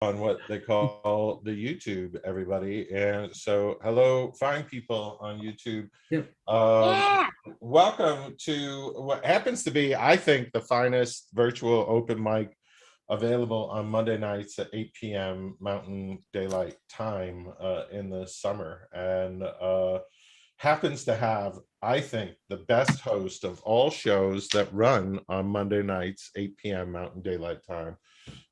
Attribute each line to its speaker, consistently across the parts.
Speaker 1: on what they call the YouTube, everybody. And so, hello, fine people on YouTube.
Speaker 2: Yep.
Speaker 1: Welcome to what happens to be, I think, the finest virtual open mic available on Monday nights at 8 p.m. Mountain Daylight Time in the summer. And happens to have, I think, the best host of all shows that run on Monday nights, 8 p.m. Mountain Daylight Time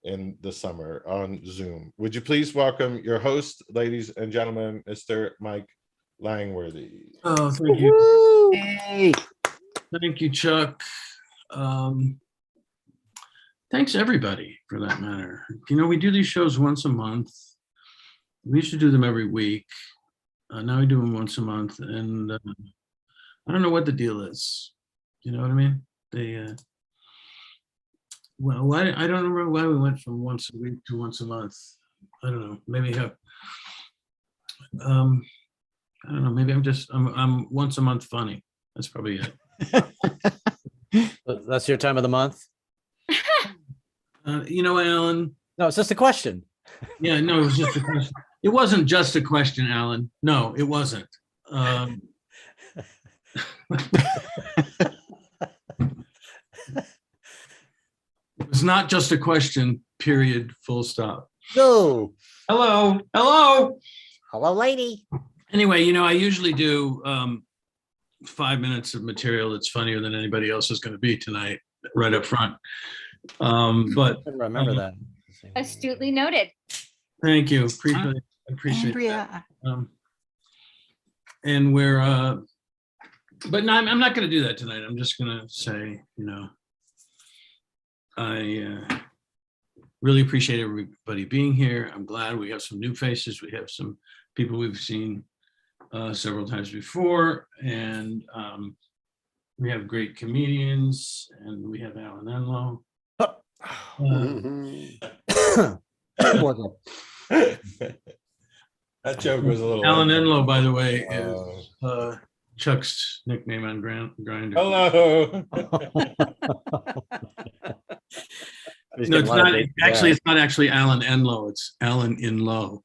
Speaker 1: in the summer on Zoom. Would you please welcome your host, ladies and gentlemen, Mr. Mike Langworthy.
Speaker 2: Oh, thank you.
Speaker 3: Hey.
Speaker 2: Thank you, Chuck. Thanks, everybody, for that matter. You know, we do these shows once a month. We used to do them every week. Now we do them once a month, and I don't know what the deal is. You know what I mean? Well, I don't remember why we went from once a week to once a month. I don't know. Maybe I don't know. Maybe I'm once a month funny. That's probably it.
Speaker 3: That's your time of the month?
Speaker 2: You know, Alan.
Speaker 3: No, it's just a question.
Speaker 2: Yeah, no, it was just a question. It wasn't just a question, Alan. No, it wasn't. It's not just a question, period, full stop.
Speaker 3: No.
Speaker 2: Hello.
Speaker 3: Hello, lady.
Speaker 2: Anyway, you know, I usually do 5 minutes of material that's funnier than anybody else is going to be tonight, right up front. But
Speaker 3: I remember that.
Speaker 4: Astutely noted.
Speaker 2: Thank you. Appreciate that. And we're, but no, I'm not going to do that tonight. I'm just going to say, you know, I really appreciate everybody being here. I'm glad we have some new faces. We have some people we've seen several times before, and we have great comedians, and we have Alan Enlow.
Speaker 1: That joke was a little.
Speaker 2: Alan Enlow, by the way, is Chuck's nickname on Grindr.
Speaker 1: Hello.
Speaker 2: No, it's not. Actually, it's not actually Alan Enlow. It's Alan Enlow.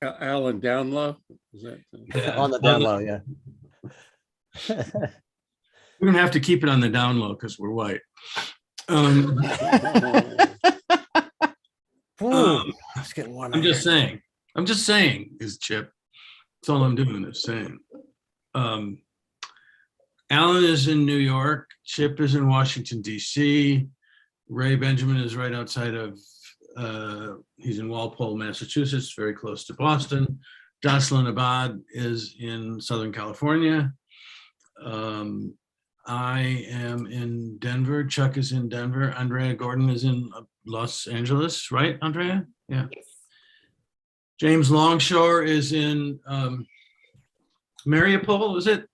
Speaker 5: Alan down low. Is that
Speaker 2: Yeah.
Speaker 3: On the down low, yeah.
Speaker 2: We're gonna have to keep it on the down low because we're white.
Speaker 3: It's getting warm.
Speaker 2: I'm just saying, is Chipp. That's all I'm doing is saying. Alan is in New York. Chipp is in Washington, D.C. Ray Benjamin is right outside of, he's in Walpole, Massachusetts, very close to Boston. Jocelyn Abad is in Southern California. I am in Denver. Chuck is in Denver. Andrea Gordon is in Los Angeles, right, Andrea? Yeah.
Speaker 4: Yes.
Speaker 2: James Longshore is in Mariupol, is it?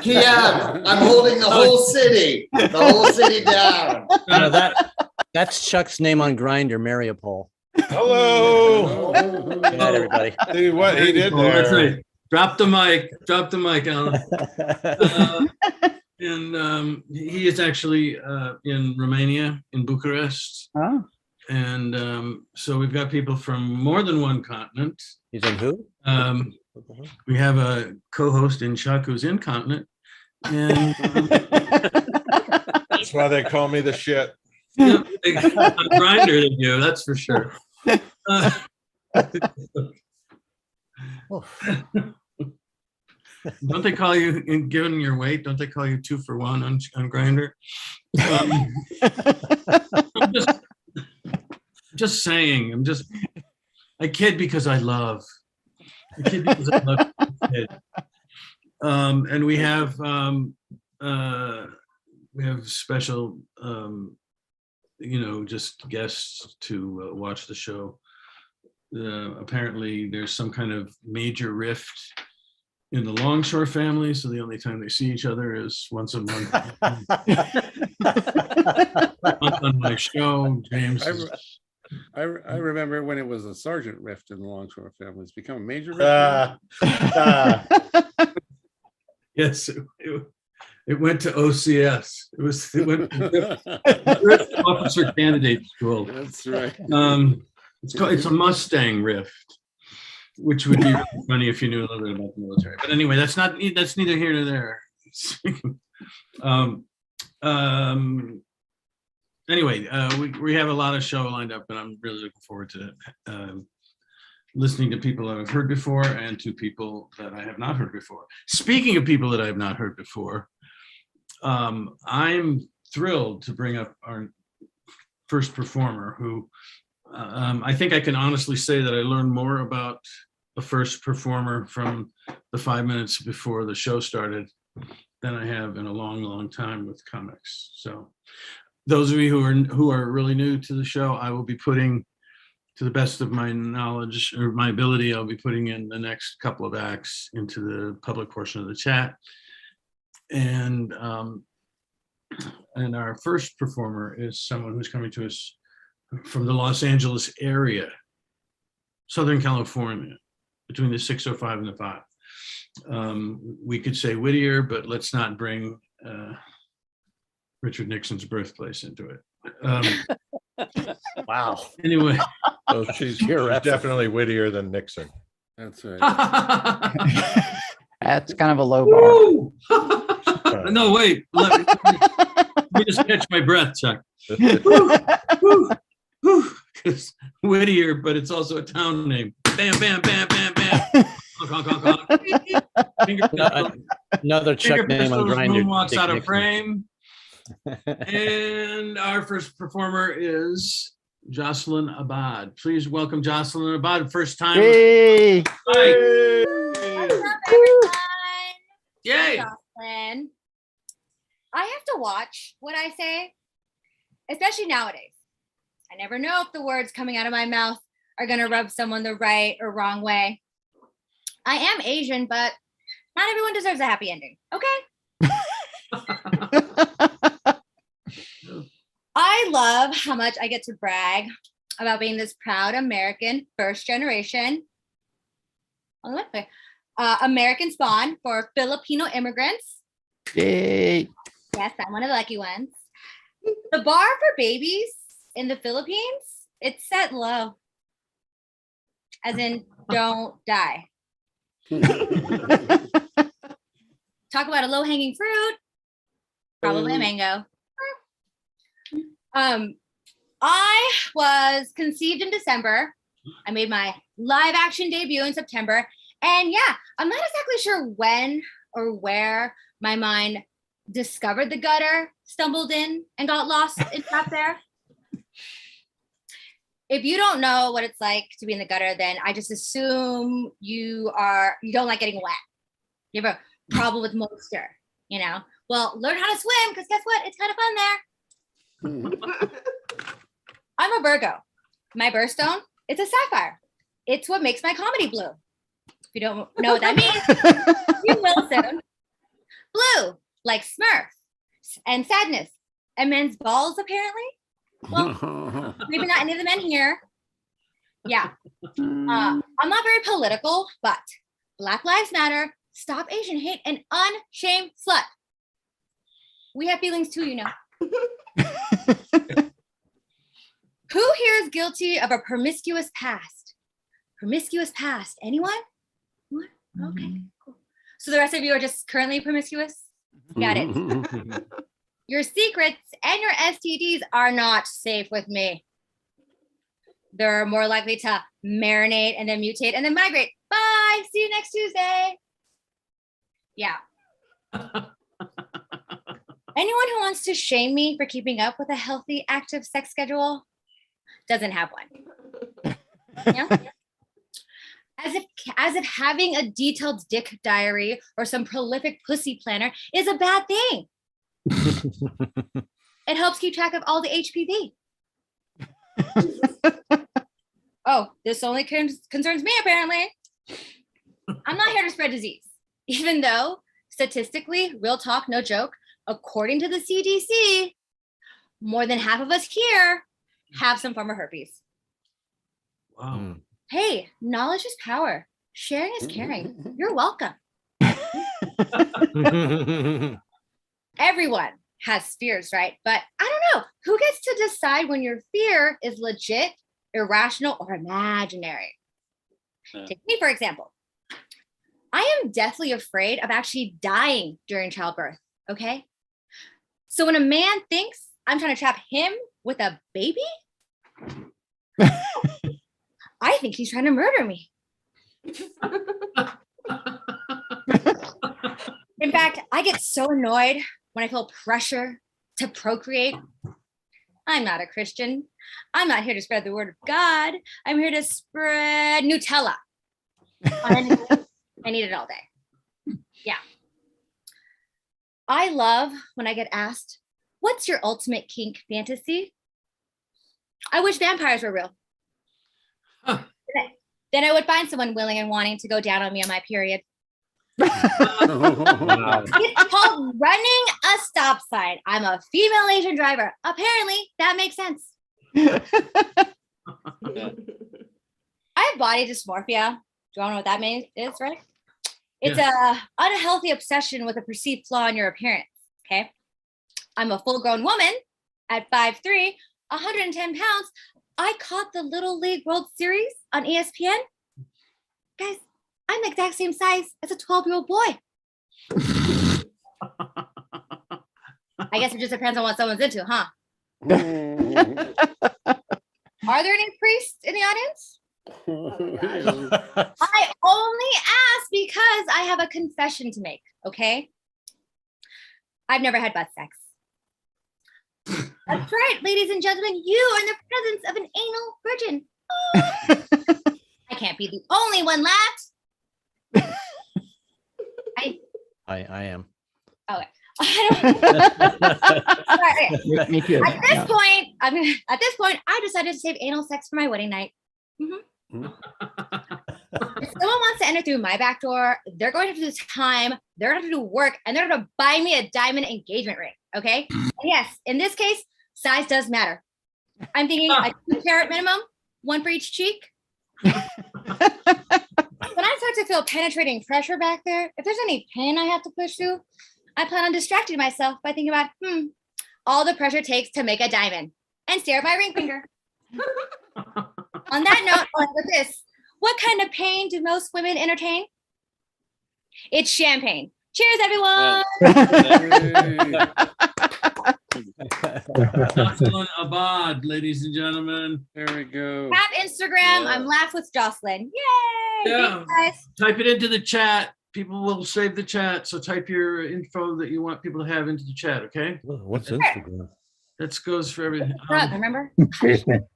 Speaker 6: Yeah, I'm holding the whole city down.
Speaker 3: No, that's Chuck's name on Grindr, Mariupol.
Speaker 1: Hello.
Speaker 3: Good night, everybody.
Speaker 1: See what he did there.
Speaker 2: That's right. Drop the mic, Alan. And he is actually in Romania, in Bucharest.
Speaker 3: Oh.
Speaker 2: And so we've got people from more than one continent.
Speaker 3: He's in who?
Speaker 2: We have a co-host in Chuck who's incontinent. And
Speaker 1: That's why they call me the shit.
Speaker 2: yeah, on Grindr they do, that's for sure. Don't they call you, given your weight, don't they call you 2 for 1 on Grindr? I'm just saying, I kid because I love. I kid because I love kid. And we have special, you know, just guests to watch the show. Apparently there's some kind of major rift in the Longshore family, so the only time they see each other is once a month. On my show, James.
Speaker 5: I remember when it was a sergeant rift in the Longshore family. It's become a major rift.
Speaker 2: Yes, It went to OCS. It went to Officer Candidate School.
Speaker 5: That's right.
Speaker 2: It's a Mustang rift, which would be really funny if you knew a little bit about the military. But anyway, that's neither here nor there. Anyway, we have a lot of show lined up, and I'm really looking forward to listening to people that I've heard before and to people that I have not heard before. Speaking of people that I have not heard before, I'm thrilled to bring up our first performer who I think I can honestly say that I learned more about the first performer from the 5 minutes before the show started than I have in a long, long time with comics. So those of you who are really new to the show, I will be putting, to the best of my knowledge or my ability, I'll be putting in the next couple of acts into the public portion of the chat. And our first performer is someone who's coming to us from the Los Angeles area, Southern California, between the 605 and the 5. We could say Whittier, but let's not bring Richard Nixon's birthplace into it.
Speaker 3: Wow.
Speaker 2: Anyway.
Speaker 1: So she's definitely wittier than Nixon.
Speaker 5: That's right.
Speaker 7: That's kind of a low bar.
Speaker 2: No, wait. Let me just catch my breath, Chuck. Because Whittier, but it's also a town name. Bam, bam, bam, bam, bam. Honk, honk, honk, honk.
Speaker 3: Another Chuck name on Grindr.
Speaker 2: Walks
Speaker 3: Dick
Speaker 2: out of
Speaker 3: Nixon.
Speaker 2: frame. And our first performer is Jocelyn Abad. Please welcome Jocelyn Abad. First time.
Speaker 7: Hey.
Speaker 2: Hi.
Speaker 4: What's up, everyone?
Speaker 2: Yay.
Speaker 4: Jocelyn. I have to watch what I say, especially nowadays. I never know if the words coming out of my mouth are going to rub someone the right or wrong way. I am Asian, but not everyone deserves a happy ending. Okay. I love how much I get to brag about being this proud American first generation American spawn for Filipino immigrants.
Speaker 7: Yay.
Speaker 4: Yes, I'm one of the lucky ones. The bar for babies in the Philippines, it's set low. As in, don't die. Talk about a low-hanging fruit. Probably a mango. I was conceived in December. I made my live action debut in September. And yeah, I'm not exactly sure when or where my mind discovered the gutter, stumbled in, and got lost and trapped there. If you don't know what it's like to be in the gutter, then I just assume you don't like getting wet. You have a problem with moisture, you know? Well, learn how to swim, because guess what? It's kind of fun there. I'm a Virgo. My birthstone, it's a sapphire. It's what makes my comedy blue. If you don't know what that means, you will soon. Blue, like Smyth and sadness and men's balls, apparently. Well, maybe not any of the men here. Yeah. I'm not very political, but Black Lives Matter, stop Asian hate, and unshame slut. We have feelings too, you know. Who here is guilty of a promiscuous past? Promiscuous past. Anyone? What? Okay, cool. So the rest of you are just currently promiscuous? Got it. Your secrets and your STDs are not safe with me. They're more likely to marinate and then mutate and then migrate. Bye. See you next Tuesday. Yeah. Anyone who wants to shame me for keeping up with a healthy, active sex schedule doesn't have one. Yeah? As if having a detailed dick diary or some prolific pussy planner is a bad thing. It helps keep track of all the HPV. Oh, this only concerns me, apparently. I'm not here to spread disease, even though statistically, real talk, no joke, according to the CDC, more than half of us here have some form of herpes.
Speaker 2: Wow.
Speaker 4: Hey, knowledge is power. Sharing is caring. You're welcome. everyone has fears, right? But I don't know, who gets to decide when your fear is legit, irrational, or imaginary? Take me, for example. I am deathly afraid of actually dying during childbirth, okay? So when a man thinks I'm trying to trap him with a baby, I think he's trying to murder me. In fact, I get so annoyed when I feel pressure to procreate. I'm not a Christian. I'm not here to spread the word of God. I'm here to spread Nutella. I need it all day. Yeah. I love when I get asked, what's your ultimate kink fantasy? I wish vampires were real.
Speaker 2: Huh.
Speaker 4: Then I would find someone willing and wanting to go down on me on my period.
Speaker 3: Wow.
Speaker 4: It's called running a stop sign. I'm a female Asian driver. Apparently, that makes sense. I have body dysmorphia. Do you all know what that is, right? It's a unhealthy obsession with a perceived flaw in your appearance, okay? I'm a full-grown woman at 5'3", 110 pounds. I caught the Little League World Series on ESPN. Guys, I'm the exact same size as a 12-year-old boy. I guess it just depends on what someone's into, huh? Are there any priests in the audience? I only ask because I have a confession to make, okay? I've never had butt sex. That's right, ladies and gentlemen, you are in the presence of an anal virgin. Oh. I can't be the only one left.
Speaker 3: I am.
Speaker 4: Okay. Sorry.
Speaker 7: Me too.
Speaker 4: At this point, I decided to save anal sex for my wedding night. Mm-hmm. If someone wants to enter through my back door, they're going to have to do time, they're going to have to do work, and they're going to buy me a diamond engagement ring, okay? And yes, in this case, size does matter. I'm thinking a 2-carat minimum, one for each cheek. When I start to feel penetrating pressure back there, if there's any pin I have to push through, I plan on distracting myself by thinking about, all the pressure takes to make a diamond, and stare at my ring finger. On that note, I'll end with this. What kind of pain do most women entertain? It's champagne. Cheers, everyone.
Speaker 2: Jocelyn Abad, ladies and gentlemen.
Speaker 5: There we go.
Speaker 4: Have Instagram. I'm Laugh with Jocelyn. Yay!
Speaker 2: Yeah.
Speaker 4: Thanks, guys.
Speaker 2: Type it into the chat. People will save the chat. So type your info that you want people to have into the chat, okay?
Speaker 8: What's Instagram?
Speaker 2: That goes for everything.
Speaker 4: Remember?
Speaker 2: Instagram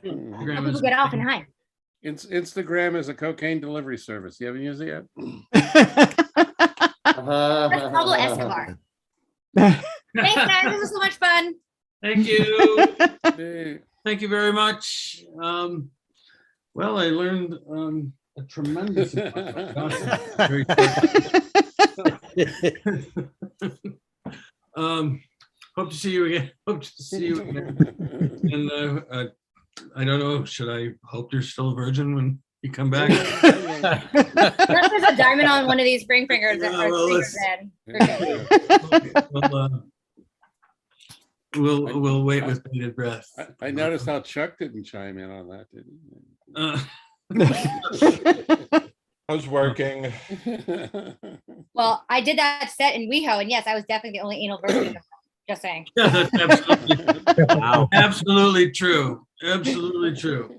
Speaker 4: People
Speaker 2: is-
Speaker 4: get off and high.
Speaker 5: Instagram is a cocaine delivery service. You haven't used it yet?
Speaker 4: That's Pablo Escobar. Thanks, guys. This was so much fun.
Speaker 2: Thank you.
Speaker 5: Hey.
Speaker 2: Thank you very much. Well, I learned a tremendous amount. Very hope to see you again. Hope to see you again. And I don't know, should I hope you're still a virgin when you come back?
Speaker 4: Unless there's a diamond on one of these ring fingers.
Speaker 2: Yeah, well, we'll wait with bated breath.
Speaker 5: I noticed how Chuck didn't chime in on that, did he?
Speaker 1: I was working.
Speaker 4: Well, I did that set in WeHo, and yes, I was definitely the only anal virgin in the room. Just saying.
Speaker 2: Yeah, that's absolutely,
Speaker 3: Wow.
Speaker 2: absolutely true. Absolutely true.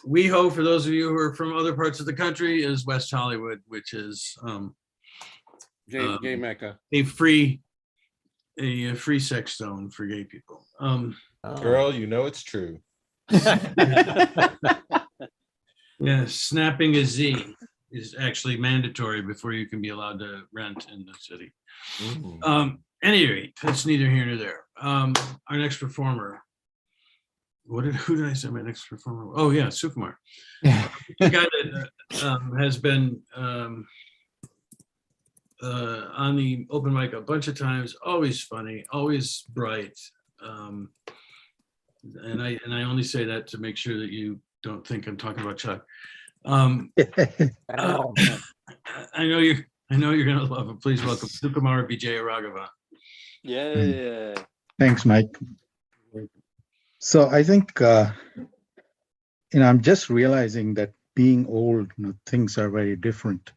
Speaker 2: WeHo, for those of you who are from other parts of the country, is West Hollywood, which is
Speaker 5: Gay Mecca.
Speaker 2: a free sex zone for gay people.
Speaker 1: Girl, you know it's true.
Speaker 2: Yeah, snapping a Z is actually mandatory before you can be allowed to rent in the city. Any rate, that's neither here nor there. Our next performer. Who did I say my next performer? Oh yeah, Sukumar. The guy that has been on the open mic a bunch of times, always funny, always bright. And I only say that to make sure that you don't think I'm talking about Chuck. I know I know you're gonna love it. Please welcome Sukumar Vijayaraghavan.
Speaker 8: Yeah.
Speaker 9: Thanks, Mike. So I think, I'm just realizing that being old, things are very different.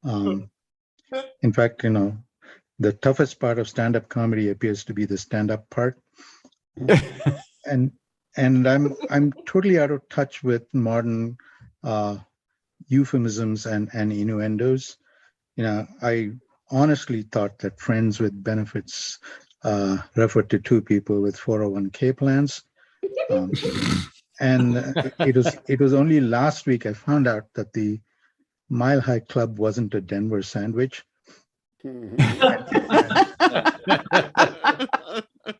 Speaker 9: In fact, the toughest part of stand-up comedy appears to be the stand-up part. And I'm totally out of touch with modern euphemisms and innuendos. I honestly thought that friends with benefits referred to two people with 401k plans. And it was only last week I found out that the Mile High Club wasn't a Denver sandwich.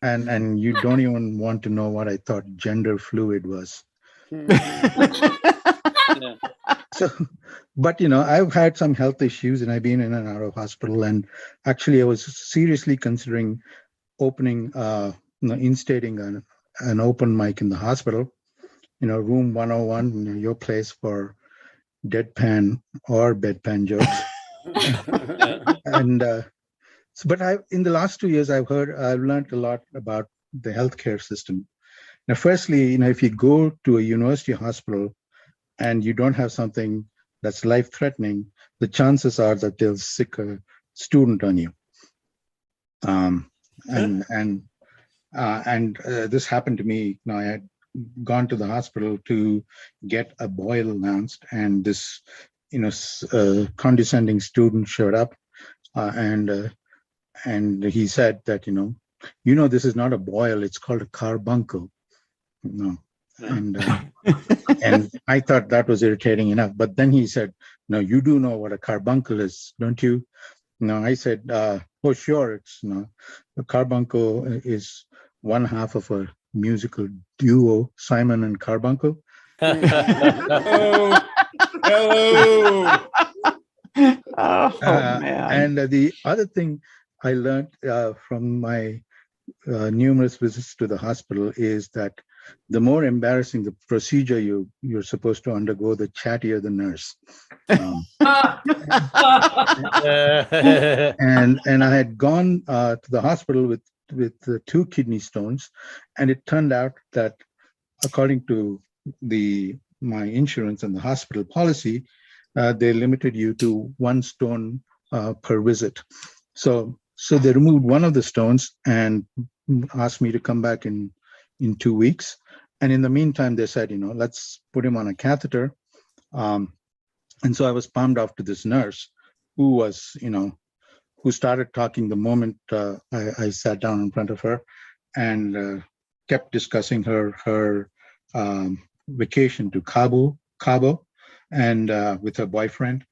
Speaker 9: And you don't even want to know what I thought gender fluid was. So, but I've had some health issues and I've been in and out of hospital, and actually I was seriously considering opening, instating an open mic in the hospital, room 101, your place for deadpan or bedpan jokes. And but in the last 2 years, I've learned a lot about the healthcare system. Now, firstly, if you go to a university hospital and you don't have something that's life-threatening, the chances are that they'll sick a student on you. This happened to me. I had gone to the hospital to get a boil announced, and this, condescending student showed up, and he said that, this is not a boil; it's called a carbuncle. And I thought that was irritating enough. But then he said, "No, you do know what a carbuncle is, don't you?" I said, "Oh, sure. It's a carbuncle is one half of a musical duo, Simon and Carbuncle."
Speaker 1: Hello. Hello.
Speaker 7: Man.
Speaker 9: And the other thing I learned from my numerous visits to the hospital is that the more embarrassing the procedure you're supposed to undergo, the chattier the nurse. And I had gone to the hospital with 2 kidney stones, and it turned out that according to my insurance and the hospital policy, they limited you to 1 stone per visit. So they removed one of the stones and asked me to come back in 2 weeks. And in the meantime, they said, let's put him on a catheter. And so I was palmed off to this nurse who was, who started talking the moment I sat down in front of her, and kept discussing her vacation to Cabo, and with her boyfriend,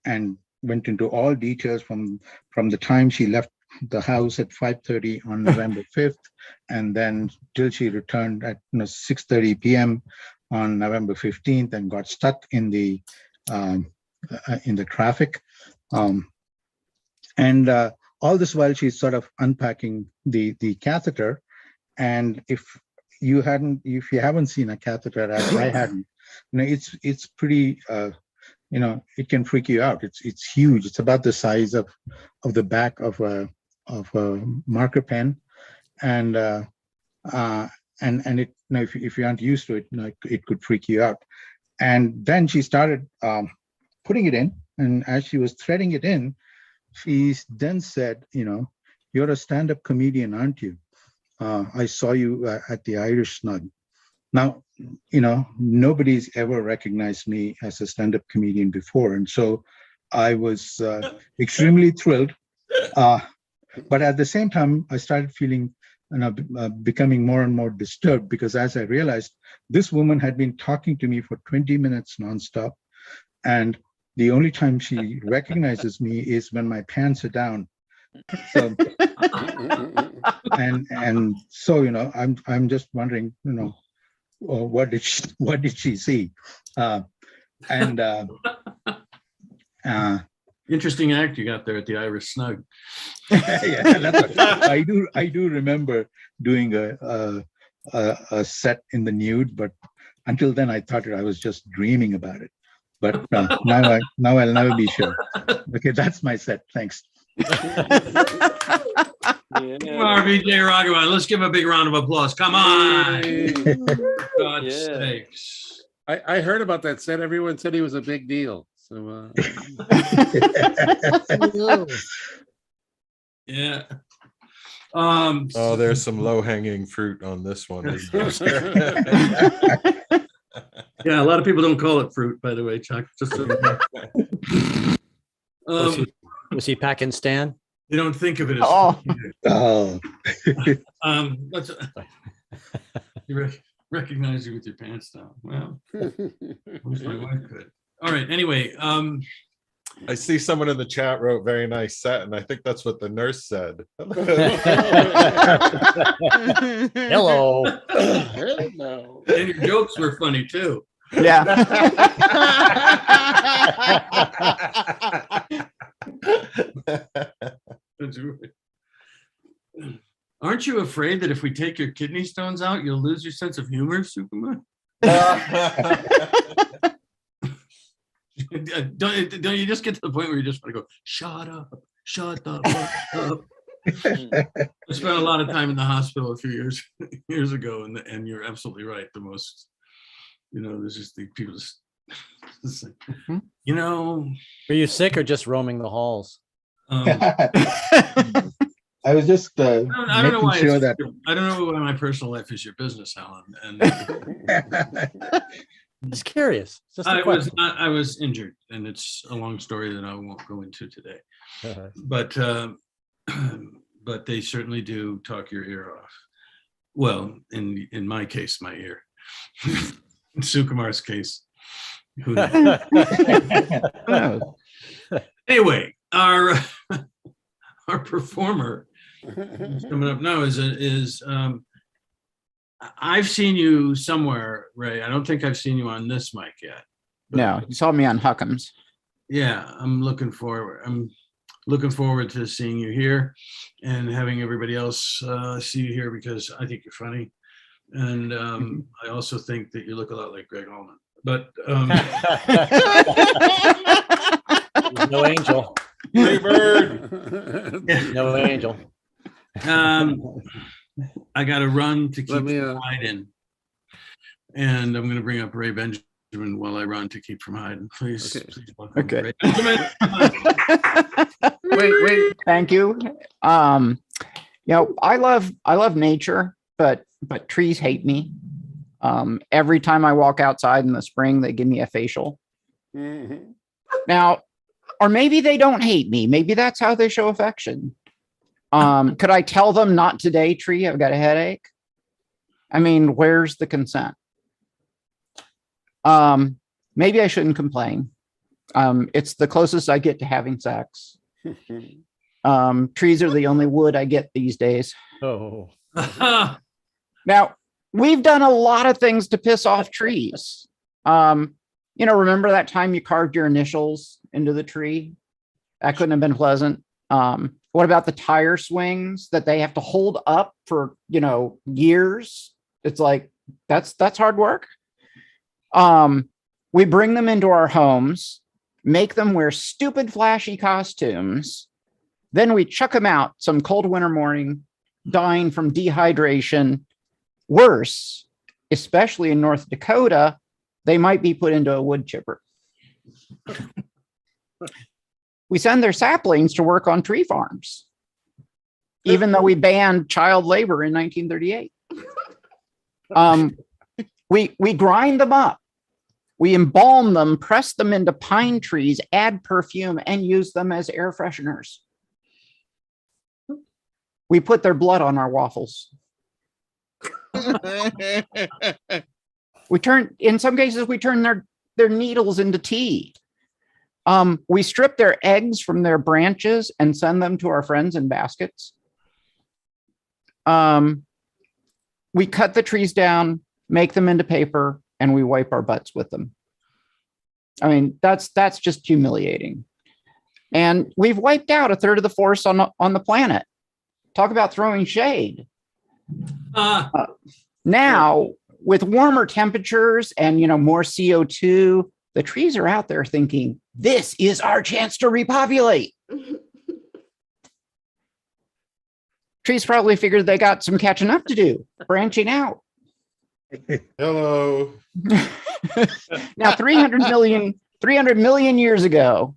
Speaker 9: and went into all details from the time she left the house at 5:30 on November 5th, and then till she returned at 6:30 p.m. on November 15th and got stuck in the traffic. And all this while she's sort of unpacking the catheter. And if you haven't seen a catheter, as I hadn't, it's pretty, it can freak you out. It's huge. It's about the size of the back of a marker pen, and it, if you aren't used to it, it could freak you out. And then she started putting it in, and as she was threading it in, she then said, "You're a stand-up comedian, aren't you? I saw you at the Irish Snug." Now, nobody's ever recognized me as a stand-up comedian before, and so I was extremely thrilled. But at the same time, I started feeling, becoming more and more disturbed, because as I realized, this woman had been talking to me for 20 minutes nonstop, and the only time she recognizes me is when my pants are down. So, and so, I'm just wondering, what did she see?
Speaker 2: Interesting act you got there at the Irish Snug.
Speaker 9: Yeah, I do remember doing a set in the nude, but until then I thought I was just dreaming about it. but now I'll never be sure. Okay, that's my set. Thanks.
Speaker 2: Sukumar Vijayaraghavan, let's give him a big round of applause. Come on. God's
Speaker 8: Yeah.
Speaker 2: sakes.
Speaker 5: I heard about that set. Everyone said he was a big deal. So
Speaker 2: Yeah.
Speaker 1: Oh, there's some low hanging fruit on this one. isn't there?
Speaker 2: Yeah, a lot of people don't call it fruit, by the way, Chuck. Just so
Speaker 3: Was he packing Stan?
Speaker 2: you don't think of it as
Speaker 7: Oh.
Speaker 9: Oh,
Speaker 2: let's you recognize you with your pants down. Well, I wish my wife could. All right. Anyway,
Speaker 1: I see someone in the chat wrote very nice set, and I think that's what the nurse said.
Speaker 3: Hello.
Speaker 5: no.
Speaker 2: and your jokes were funny too.
Speaker 7: Yeah.
Speaker 2: That's right. Aren't you afraid that if we take your kidney stones out, you'll lose your sense of humor, Sukumar? Don't you just get to the point where you just want to go, shut up, shut the fuck up? I spent a lot of time in the hospital a few years ago, and you're absolutely right. The most, there's just the people just like,
Speaker 3: Were you sick or just roaming the halls?
Speaker 9: I was just
Speaker 2: I don't know
Speaker 9: making
Speaker 2: why
Speaker 9: sure that
Speaker 2: I don't know why my personal life is your business, Alan. And
Speaker 3: Just curious. Just a
Speaker 2: I
Speaker 3: question.
Speaker 2: was injured, and it's a long story that I won't go into today. But but they certainly do talk your ear off. Well, in my case, my ear. In Sukumar's case, who knows? Anyway, our performer who's coming up now is I've seen you somewhere, Ray. I don't think I've seen you on this mic yet.
Speaker 7: No, you saw me on Huckams.
Speaker 2: Yeah, I'm looking forward to seeing you here and having everybody else see you here, because I think you're funny. And I also think that you look a lot like Greg Allman. But
Speaker 3: No angel.
Speaker 1: Hey, bird.
Speaker 3: No angel.
Speaker 2: I got to run to keep
Speaker 5: Let me,
Speaker 2: from hiding. And I'm going to bring up Ray Benjamin while I run to keep from hiding. Please.
Speaker 5: Okay.
Speaker 2: Please welcome
Speaker 7: Okay.
Speaker 2: Ray Benjamin.
Speaker 5: Wait.
Speaker 7: Thank you. I love nature, but trees hate me. Every time I walk outside in the spring, they give me a facial.
Speaker 5: Mhm.
Speaker 7: Now, or maybe they don't hate me. Maybe that's how they show affection. Could I tell them not today, tree? I've got a headache. I mean, where's the consent? Maybe I shouldn't complain. It's the closest I get to having sex. Trees are the only wood I get these days.
Speaker 3: Oh.
Speaker 7: Now, we've done a lot of things to piss off trees. Remember that time you carved your initials into the tree? That couldn't have been pleasant. What about the tire swings that they have to hold up for, years? It's like, that's hard work. We bring them into our homes, make them wear stupid, flashy costumes. Then we chuck them out some cold winter morning, dying from dehydration. Worse, especially in North Dakota, they might be put into a wood chipper. We send their saplings to work on tree farms, even though we banned child labor in 1938. We grind them up. We embalm them, press them into pine trees, add perfume, and use them as air fresheners. We put their blood on our waffles. In some cases, we turn their needles into tea. We strip their eggs from their branches and send them to our friends in baskets. We cut the trees down, make them into paper, and we wipe our butts with them. I mean, that's just humiliating. And we've wiped out a third of the forest on the planet. Talk about throwing shade. Now, with warmer temperatures and more CO2, the trees are out there thinking, this is our chance to repopulate. Trees probably figured they got some catching up to do, branching out.
Speaker 1: Hello.
Speaker 7: Now, 300 million years ago,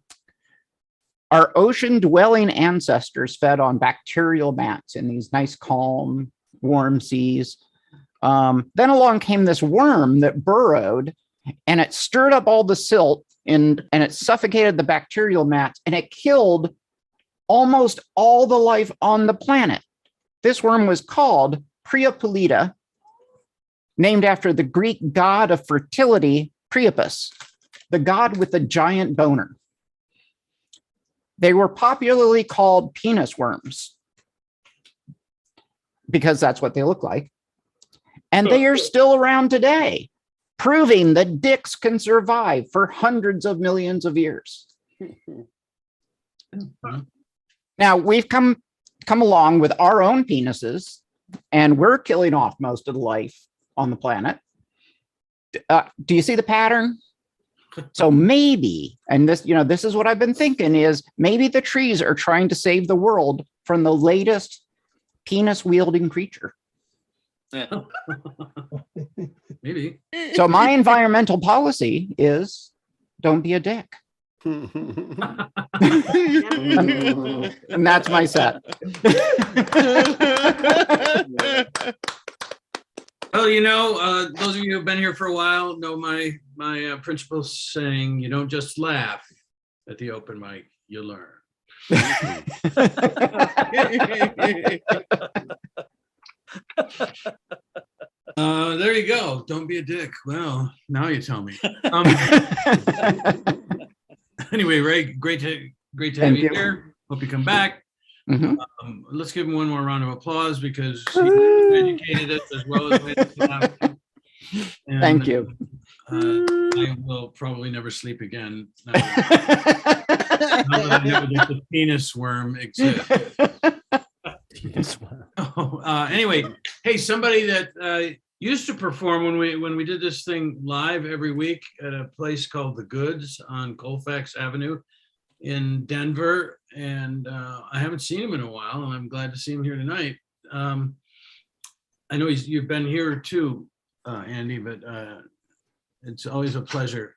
Speaker 7: our ocean-dwelling ancestors fed on bacterial mats in these nice, calm, warm seas. Then along came this worm that burrowed, and it stirred up all the silt, and it suffocated the bacterial mats, and it killed almost all the life on the planet. This worm was called Priapulida, named after the Greek god of fertility, Priapus, the god with the giant boner. They were popularly called penis worms because that's what they look like. And they are still around today, proving that dicks can survive for hundreds of millions of years. Now, we've come along with our own penises, and we're killing off most of the life on the planet. Do you see the pattern? So maybe, and this is what I've been thinking, is maybe the trees are trying to save the world from the latest penis-wielding creature.
Speaker 2: Yeah. Maybe.
Speaker 7: So my environmental policy is don't be a dick. And that's my set.
Speaker 2: Well, those of you who've been here for a while know my principle saying, you don't just laugh at the open mic, you learn. There you go. Don't be a dick. Well, now you tell me. Anyway, Ray, great to have you here. Hope you come back.
Speaker 7: Mhm.
Speaker 2: Let's give him one more round of applause because he educated us as well as made us laugh. And,
Speaker 7: Thank you.
Speaker 2: I will probably never sleep again. Now that I know that the penis worm exists. Anyway, hey, somebody that used to perform when we did this thing live every week at a place called The Goods on Colfax Avenue in Denver, and I haven't seen him in a while, and I'm glad to see him here tonight. I know you've been here too, Andy, but it's always a pleasure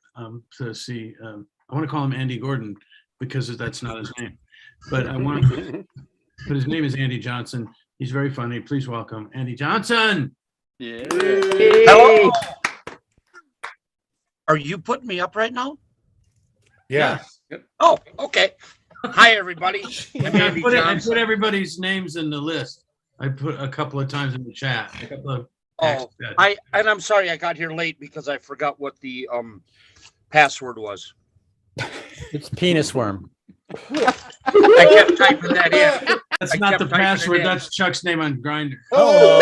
Speaker 2: to see. I want to call him Andy Gordon because that's not his name, but but his name is Andy Johnson. He's very funny. Please welcome Andy Johnson.
Speaker 8: Yeah.
Speaker 10: Hello. Are you putting me up right now?
Speaker 1: Yeah.
Speaker 10: Oh, okay. Hi, everybody. I'm
Speaker 2: I
Speaker 10: Andy
Speaker 2: put
Speaker 10: Johnson.
Speaker 2: everybody's names in the list. I put a couple of times in the chat. A couple of
Speaker 10: I'm sorry I got here late because I forgot what the password was.
Speaker 3: It's penis worm.
Speaker 10: I kept typing that in.
Speaker 2: That's not the password. That's Chuck's name on Grindr.
Speaker 1: Oh.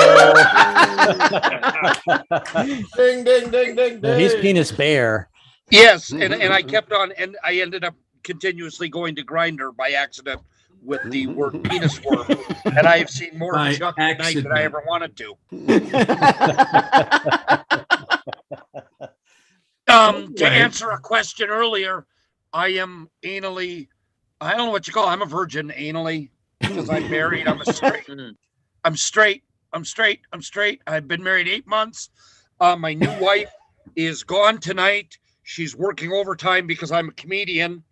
Speaker 1: Ding, ding, ding, ding,
Speaker 3: No, he's
Speaker 1: ding.
Speaker 3: penis bear.
Speaker 10: Yes, and I kept on, and I ended up continuously going to Grindr by accident with the word penis worm, and I have seen more
Speaker 2: By
Speaker 10: of Chuck tonight than
Speaker 2: accident.
Speaker 10: I ever wanted to. To answer a question earlier, I am anally, I don't know what you call it. I'm a virgin anally because I'm married. I'm straight. I've been married 8 months. My new wife is gone tonight. She's working overtime because I'm a comedian.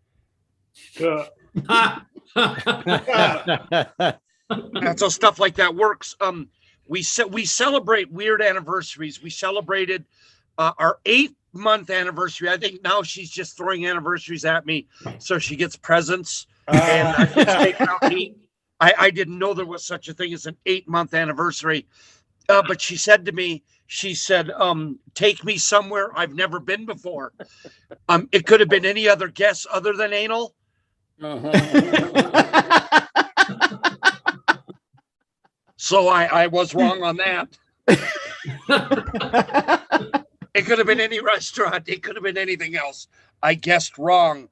Speaker 10: That's how stuff like that works. We celebrate weird anniversaries. We celebrated our 8-month anniversary. I think now she's just throwing anniversaries at me so she gets presents. And I just taken out 8. I didn't know there was such a thing as an 8-month anniversary. But she said to me, take me somewhere I've never been before. It could have been any other guess other than anal. So I was wrong on that. It could have been any restaurant. It could have been anything else. I guessed wrong.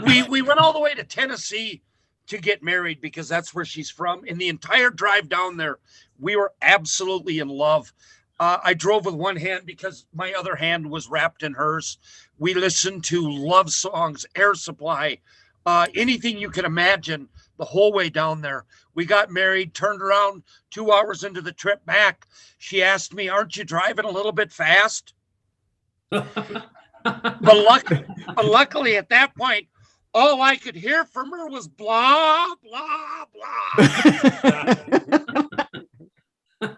Speaker 10: We went all the way to Tennessee to get married because that's where she's from. And the entire drive down there, we were absolutely in love. I drove with one hand because my other hand was wrapped in hers. We listened to love songs, Air Supply, anything you can imagine the whole way down there. We got married, turned around 2 hours into the trip back. She asked me, "Aren't you driving a little bit fast?" But luckily at that point, all I could hear from her was blah, blah, blah.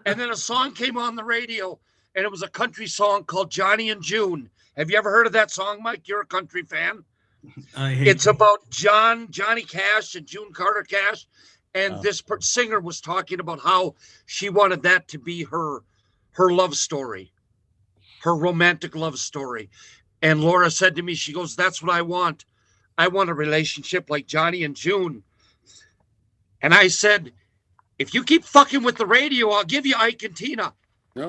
Speaker 10: And then a song came on the radio, and it was a country song called Johnny and June. Have you ever heard of that song, Mike? You're a country fan. It's about Johnny Cash and June Carter Cash. And this singer was talking about how she wanted that to be her love story, her romantic love story. And Laura said to me, she goes, "That's what I want. I want a relationship like Johnny and June." And I said, "If you keep fucking with the radio, I'll give you Ike and Tina."
Speaker 3: Wow.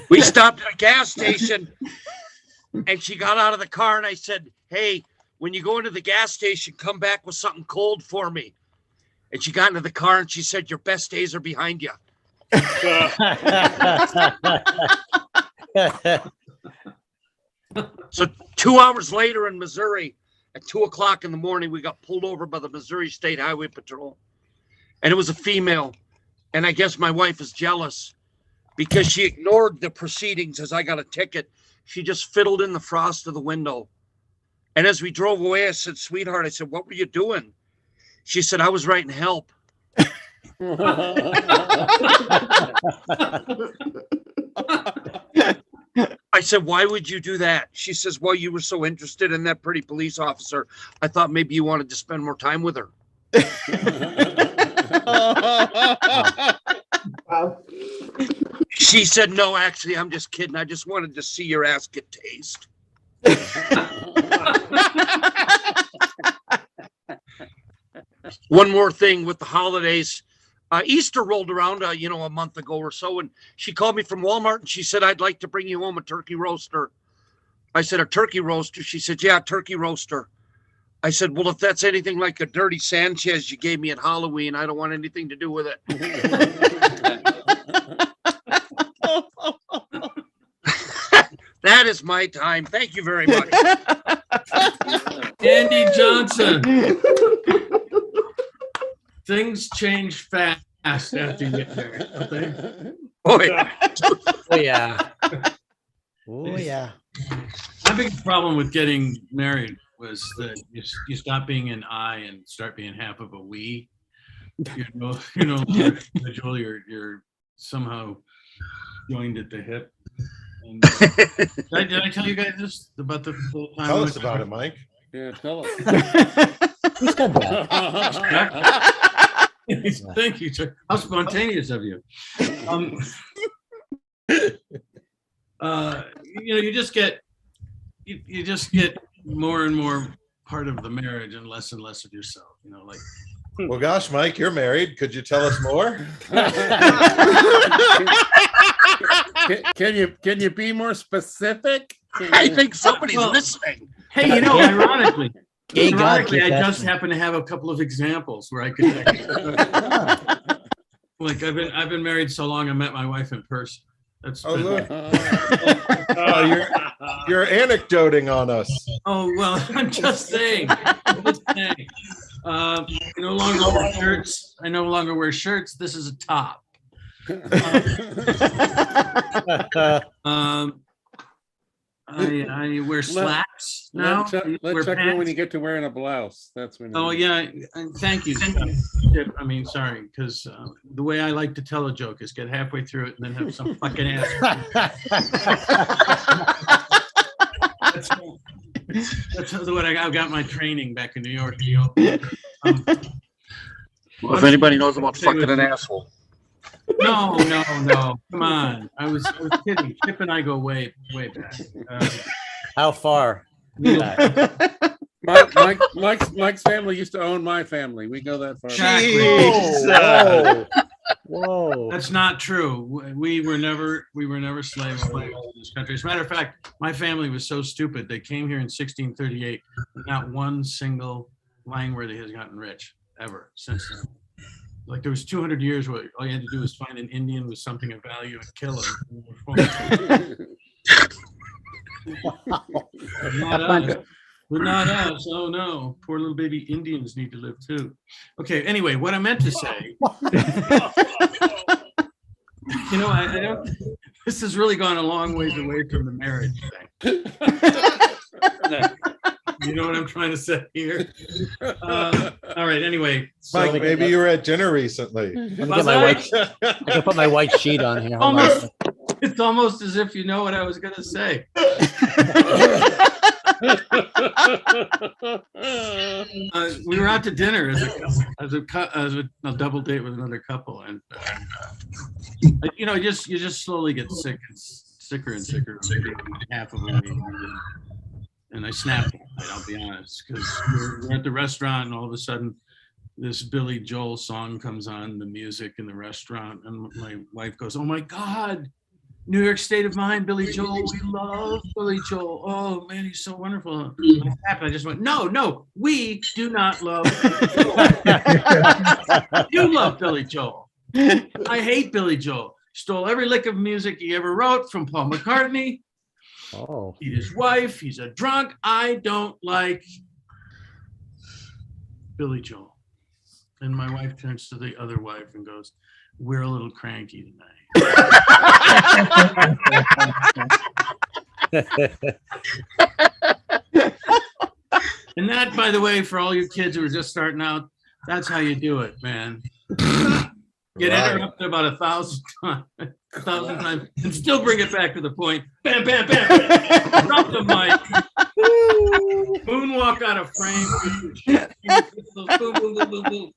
Speaker 10: We stopped at a gas station, and she got out of the car, and I said, "Hey, when you go into the gas station, come back with something cold for me." And she got into the car, and she said, "Your best days are behind you." So 2 hours later in Missouri, at 2 o'clock in the morning, we got pulled over by the Missouri State Highway Patrol. And it was a female. And I guess my wife is jealous because she ignored the proceedings as I got a ticket. She just fiddled in the frost of the window. And as we drove away, I said, "Sweetheart," I said, "what were you doing?" She said, "I was writing help." I said, "Why would you do that?" She says, "Well, you were so interested in that pretty police officer. I thought maybe you wanted to spend more time with her." She said, "No, actually, I'm just kidding. I just wanted to see your ass get tased." One more thing with the holidays. Easter rolled around, a month ago or so, and she called me from Walmart, and she said, "I'd like to bring you home a turkey roaster." I said, "A turkey roaster?" She said, "Yeah, turkey roaster." I said, "Well, if that's anything like a dirty Sanchez you gave me at Halloween, I don't want anything to do with it." That is my time. Thank you very much.
Speaker 2: Andy Johnson. Things change fast after you get married, don't they?
Speaker 10: Oh, yeah.
Speaker 3: Oh, yeah. Oh, yeah.
Speaker 2: My biggest problem with getting married was that you stop being an I and start being half of a we. You're no longer individual. You're somehow joined at the hip. And, did I tell you guys this about the whole time?
Speaker 1: Tell us about it, Mike.
Speaker 5: Yeah, tell us.
Speaker 3: Who said that?
Speaker 2: Thank you, sir. How spontaneous of you. You just get more and more part of the marriage and less of yourself. Like.
Speaker 1: Well, gosh, Mike, you're married. Could you tell us more?
Speaker 5: Can you be more specific?
Speaker 10: I think somebody's listening.
Speaker 2: Hey, ironically,
Speaker 3: Gay God
Speaker 2: I just happen to have a couple of examples where I could. Like I've been married so long, I met my wife in person. That's
Speaker 1: look. You're anecdoting on us.
Speaker 2: Oh well, I'm just saying. I no longer wear shirts. This is a top. I wear slacks now.
Speaker 5: Let's check in when you get to wearing a blouse. That's when.
Speaker 2: Oh yeah, and thank you. I mean, sorry, because the way I like to tell a joke is get halfway through it and then have some fucking ass. That's the way I got my training back in New York.
Speaker 10: Well, if anybody knows about fucking an asshole.
Speaker 2: No. Come on. I was kidding. Chip and I go way back.
Speaker 3: How far?
Speaker 5: Mike's family used to own my family. We go that far.
Speaker 2: Exactly.
Speaker 3: Whoa.
Speaker 2: That's not true. We were never slaves in this country. As a matter of fact, my family was so stupid. They came here in 1638. Not one single Langworthy has gotten rich ever since then. Like there was 200 years where all you had to do was find an Indian with something of value and kill him. Not us. But not us. Oh no, poor little baby Indians need to live too. Okay, anyway, what I meant to say, I don't, this has really gone a long ways away from the marriage thing. You know what I'm trying to say here? All right, anyway.
Speaker 1: Mike, maybe you were at dinner recently.
Speaker 3: I can put my white sheet on here. Hold on.
Speaker 2: It's almost as if you know what I was going to say. We were out to dinner as a double date with another couple, and you just slowly get sicker and sicker half of them. And I snapped. I'll be honest, because we're at the restaurant, and all of a sudden, this Billy Joel song comes on, the music in the restaurant, and my wife goes, "Oh my God, New York State of Mind, Billy Joel. We love Billy Joel. Oh man, he's so wonderful." I just went, no, we do not love Billy Joel. You love Billy Joel. I hate Billy Joel. Stole every lick of music he ever wrote from Paul McCartney.
Speaker 3: Oh,
Speaker 2: Beat his wife. He's a drunk. I don't like Billy Joel. And my wife turns to the other wife and goes, "We're a little cranky tonight." And that, by the way, for all you kids who are just starting out, that's how you do it, man. Get interrupted about 1,000 times and still bring it back to the point. Bam, bam, bam, bam. Drop the mic. Moonwalk out of frame. Boom, boom, boom, boom, boom.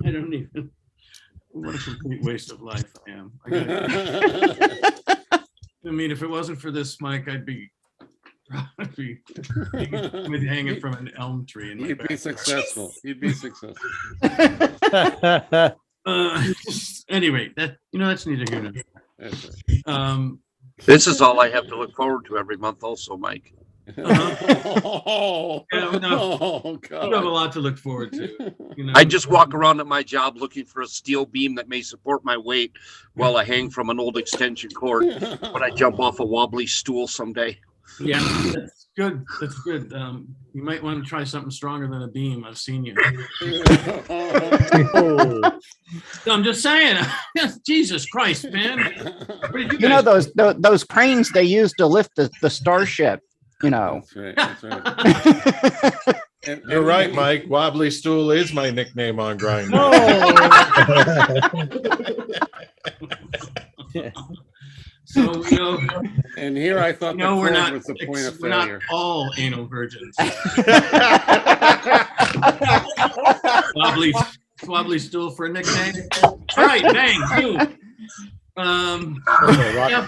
Speaker 2: I don't even. What a complete waste of life I am. I mean, if it wasn't for this mic, I'd be hanging from an elm tree.
Speaker 5: You'd be successful. You'd be successful.
Speaker 2: Anyway, that's neither here nor there.
Speaker 10: This is all I have to look forward to every month, also, Mike.
Speaker 5: Oh,
Speaker 2: God. You have a lot to look forward to.
Speaker 10: I just walk around at my job looking for a steel beam that may support my weight while I hang from an old extension cord when I jump off a wobbly stool someday.
Speaker 2: Yeah, that's good. That's good. You might want to try something stronger than a beam. I've seen you. So I'm just saying. Jesus Christ, man! What did you guys
Speaker 7: those cranes they use to lift the starship.
Speaker 5: That's right. That's right.
Speaker 1: You're right, Mike. Wobbly stool is my nickname on Grindr.
Speaker 2: So
Speaker 5: and here I thought
Speaker 2: we're not
Speaker 5: was the point of
Speaker 2: we're
Speaker 5: failure.
Speaker 2: not all anal virgins. wobbly stool for a nickname. All right, bang, boom.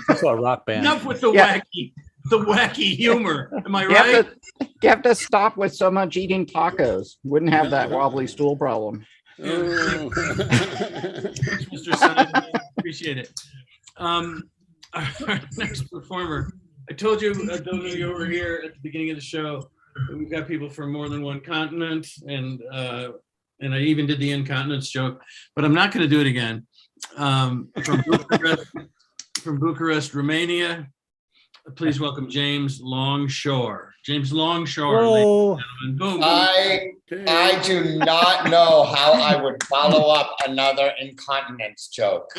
Speaker 3: That's a rock band.
Speaker 2: Enough with the wacky humor. Am I right?
Speaker 7: You have to stop with so much eating tacos. Wouldn't have that wobbly stool problem.
Speaker 2: Thanks, Mr. Sun. Appreciate it. Our next performer. I told you, those of you who were here at the beginning of the show, we've got people from more than one continent, and I even did the incontinence joke, but I'm not going to do it again. From Bucharest, Romania. Please welcome James Longshore. James Longshore.
Speaker 3: Oh.
Speaker 2: Boom, boom.
Speaker 6: I do not know how I would follow up another incontinence joke.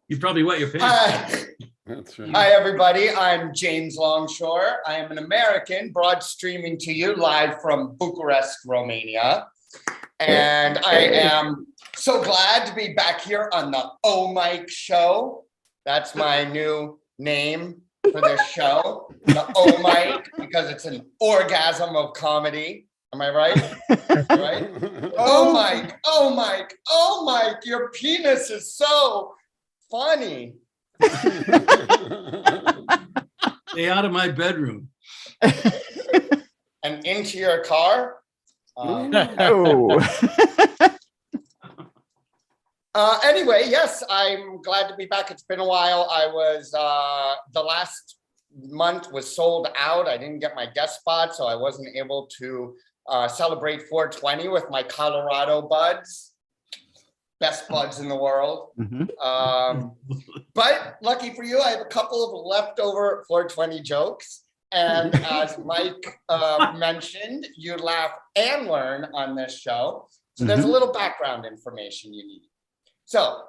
Speaker 2: You probably wet your pants.
Speaker 5: That's right.
Speaker 6: Hi, everybody. I'm James Longshore. I am an American broad streaming to you live from Bucharest, Romania. And I am so glad to be back here on the Oh Mike show. That's my new name for this show. The Oh Mike, because it's an orgasm of comedy. Am I right? Right? Oh Mike, oh Mike, oh Mike, your penis is so funny.
Speaker 2: Stay out of my bedroom.
Speaker 6: And into your car. Anyway, yes, I'm glad to be back. It's been a while. I was the last month was sold out. I didn't get my guest spot, so I wasn't able to celebrate 420 with my Colorado buds. Best buds in the world. But lucky for you, I have a couple of leftover 420 jokes. And as Mike mentioned, you laugh and learn on this show. So there's a little background information you need. So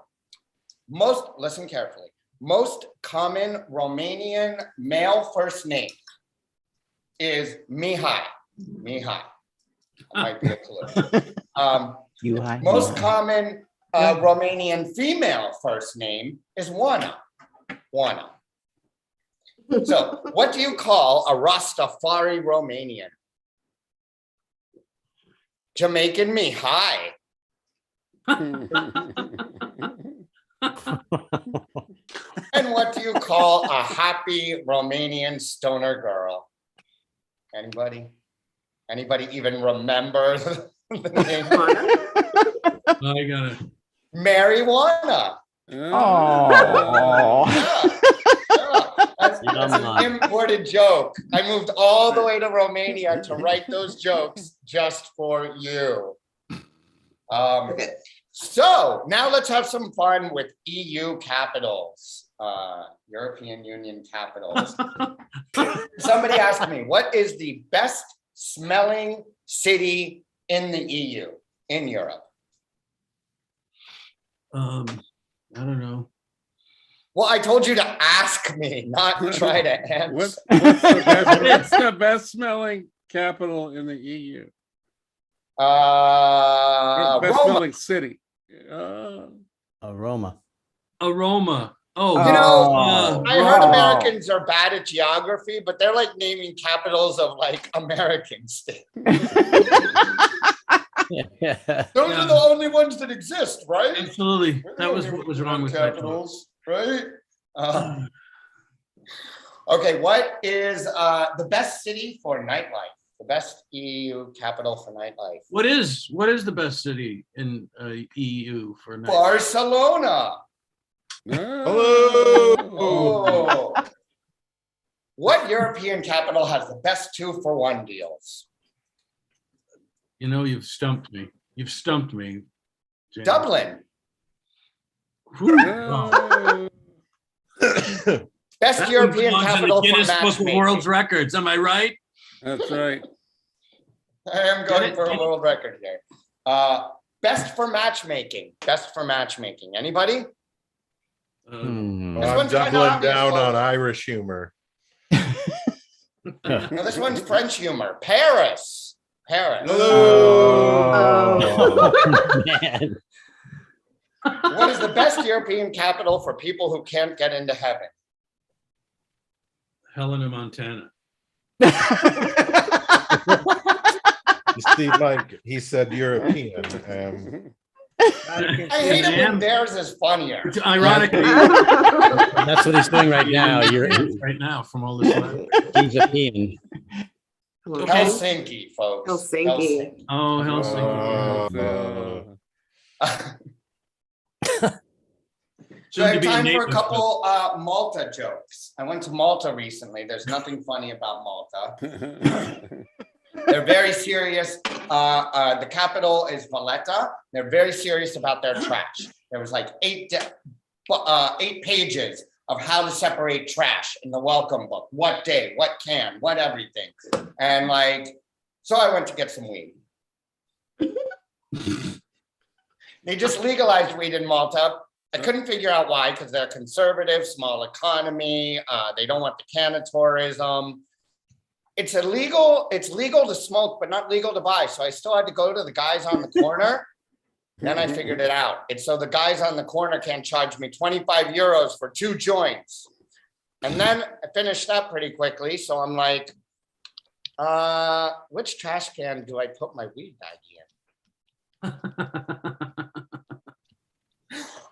Speaker 6: listen carefully. Most common Romanian male first name is Mihai. Mihai. That might be a clue. Most common Romanian female first name is Oana. Oana. So what do you call a Rastafari Romanian? Jamaican Mihai. And what do you call a happy Romanian stoner girl? Anybody? Anybody even remember the name?
Speaker 2: I got it.
Speaker 6: Marijuana.
Speaker 7: Oh.
Speaker 6: That's an imported joke. I moved all the way to Romania to write those jokes just for you. So now let's have some fun with EU capitals, European Union capitals. Somebody asked me, what is the best smelling city in the EU, in Europe?
Speaker 2: I don't know.
Speaker 6: Well, I told you to ask me, not try to answer.
Speaker 5: What's the best smelling capital in the EU? Best
Speaker 6: Roma.
Speaker 5: smelling city.
Speaker 3: Aroma.
Speaker 2: Aroma. Oh,
Speaker 6: You know, I heard
Speaker 7: Oh.
Speaker 6: Americans are bad at geography, but they're like naming capitals of like American states. Those are the only ones that exist, right?
Speaker 2: absolutely. That was what was wrong with my joke.
Speaker 6: capitals, right? Okay, what is the best city for nightlife? The best EU capital for nightlife?
Speaker 2: What is the best city in EU for night?
Speaker 6: Barcelona.
Speaker 1: Hello.
Speaker 6: Oh. What European capital has the best 2-for-1 deals?
Speaker 2: You know, you've stumped me. You've stumped me. James.
Speaker 6: Dublin.
Speaker 2: Whew.
Speaker 6: Best
Speaker 2: That
Speaker 6: European
Speaker 2: one belongs in
Speaker 6: capital
Speaker 2: the
Speaker 6: for
Speaker 2: Guinness Book of
Speaker 6: matchmaking.
Speaker 2: World Records. Am I right?
Speaker 5: That's right.
Speaker 6: I am going for a world record here. Best for matchmaking. Best for matchmaking. Anybody?
Speaker 3: Hmm.
Speaker 6: This
Speaker 1: I'm
Speaker 6: one's kinda
Speaker 1: doubling
Speaker 6: obvious
Speaker 1: down
Speaker 6: one.
Speaker 1: on Irish humor.
Speaker 6: No, this one's French humor. Paris. Paris.
Speaker 1: Hello.
Speaker 3: Oh, man.
Speaker 6: What is the best European capital for people who can't get into heaven?
Speaker 2: Helena, Montana.
Speaker 1: You see, Mike, he said European.
Speaker 6: I hate it when theirs is funnier.
Speaker 2: It's ironically
Speaker 3: That's what he's doing right now. You're
Speaker 2: right now from all this. laughter.
Speaker 3: he's a peon.
Speaker 6: Helsinki, folks.
Speaker 11: Helsinki.
Speaker 2: Oh, Helsinki.
Speaker 6: So I
Speaker 2: Soon to
Speaker 6: have
Speaker 2: be
Speaker 6: time for a
Speaker 2: native,
Speaker 6: couple Malta jokes. I went to Malta recently. There's nothing funny about Malta. They're very serious. The capital is Valletta. They're very serious about their trash. There was like 8 pages of how to separate trash in the welcome book. What day, what can, what everything. And like, so I went to get some weed. They just legalized weed in Malta. I couldn't figure out why, because they're conservative, small economy. They don't want the can of tourism. It's illegal to smoke, but not legal to buy. So I still had to go to the guys on the corner. Then I figured it out. It's so the guys on the corner can't charge me 25 euros for 2 joints. And then I finished up pretty quickly. So I'm like, which trash can do I put my weed bag in?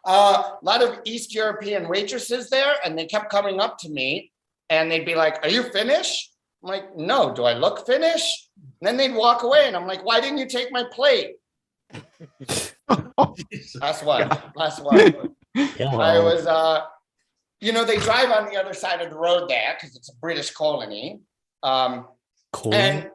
Speaker 6: A lot of East European waitresses there, and they kept coming up to me and they'd be like, are you Finnish? I'm like, no, do I look Finnish? And then they'd walk away and I'm like, why didn't you take my plate? Last one. I was you know, they drive on the other side of the road there because it's a British colony. And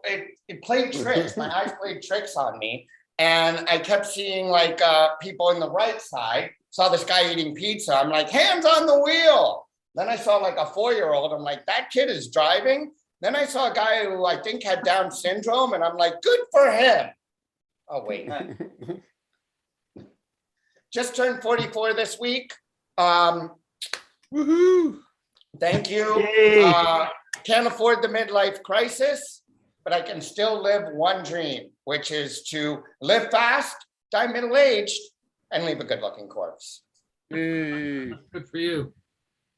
Speaker 6: it played tricks. My eyes played tricks on me. And I kept seeing like people in the right side, saw this guy eating pizza. I'm like, hands on the wheel. Then I saw like a 4-year-old. I'm like, that kid is driving. Then I saw a guy who I think had Down syndrome. And I'm like, good for him. Oh, wait. Just turned 44 this week.
Speaker 1: Woohoo!
Speaker 6: Thank you. Can't afford the midlife crisis, but I can still live one dream, which is to live fast, die middle-aged, and leave a good-looking corpse.
Speaker 2: Good for you.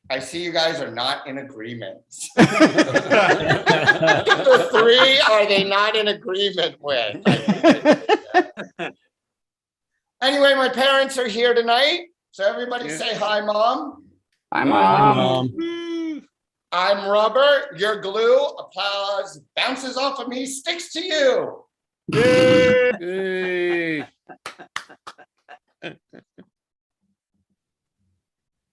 Speaker 6: I see you guys are not in agreement. The three are they not in agreement with? Anyway, my parents are here tonight. So everybody say hi, Mom.
Speaker 7: Hi, Mom.
Speaker 6: I'm rubber, you're glue. Applause bounces off of me, sticks to you.
Speaker 5: Hey.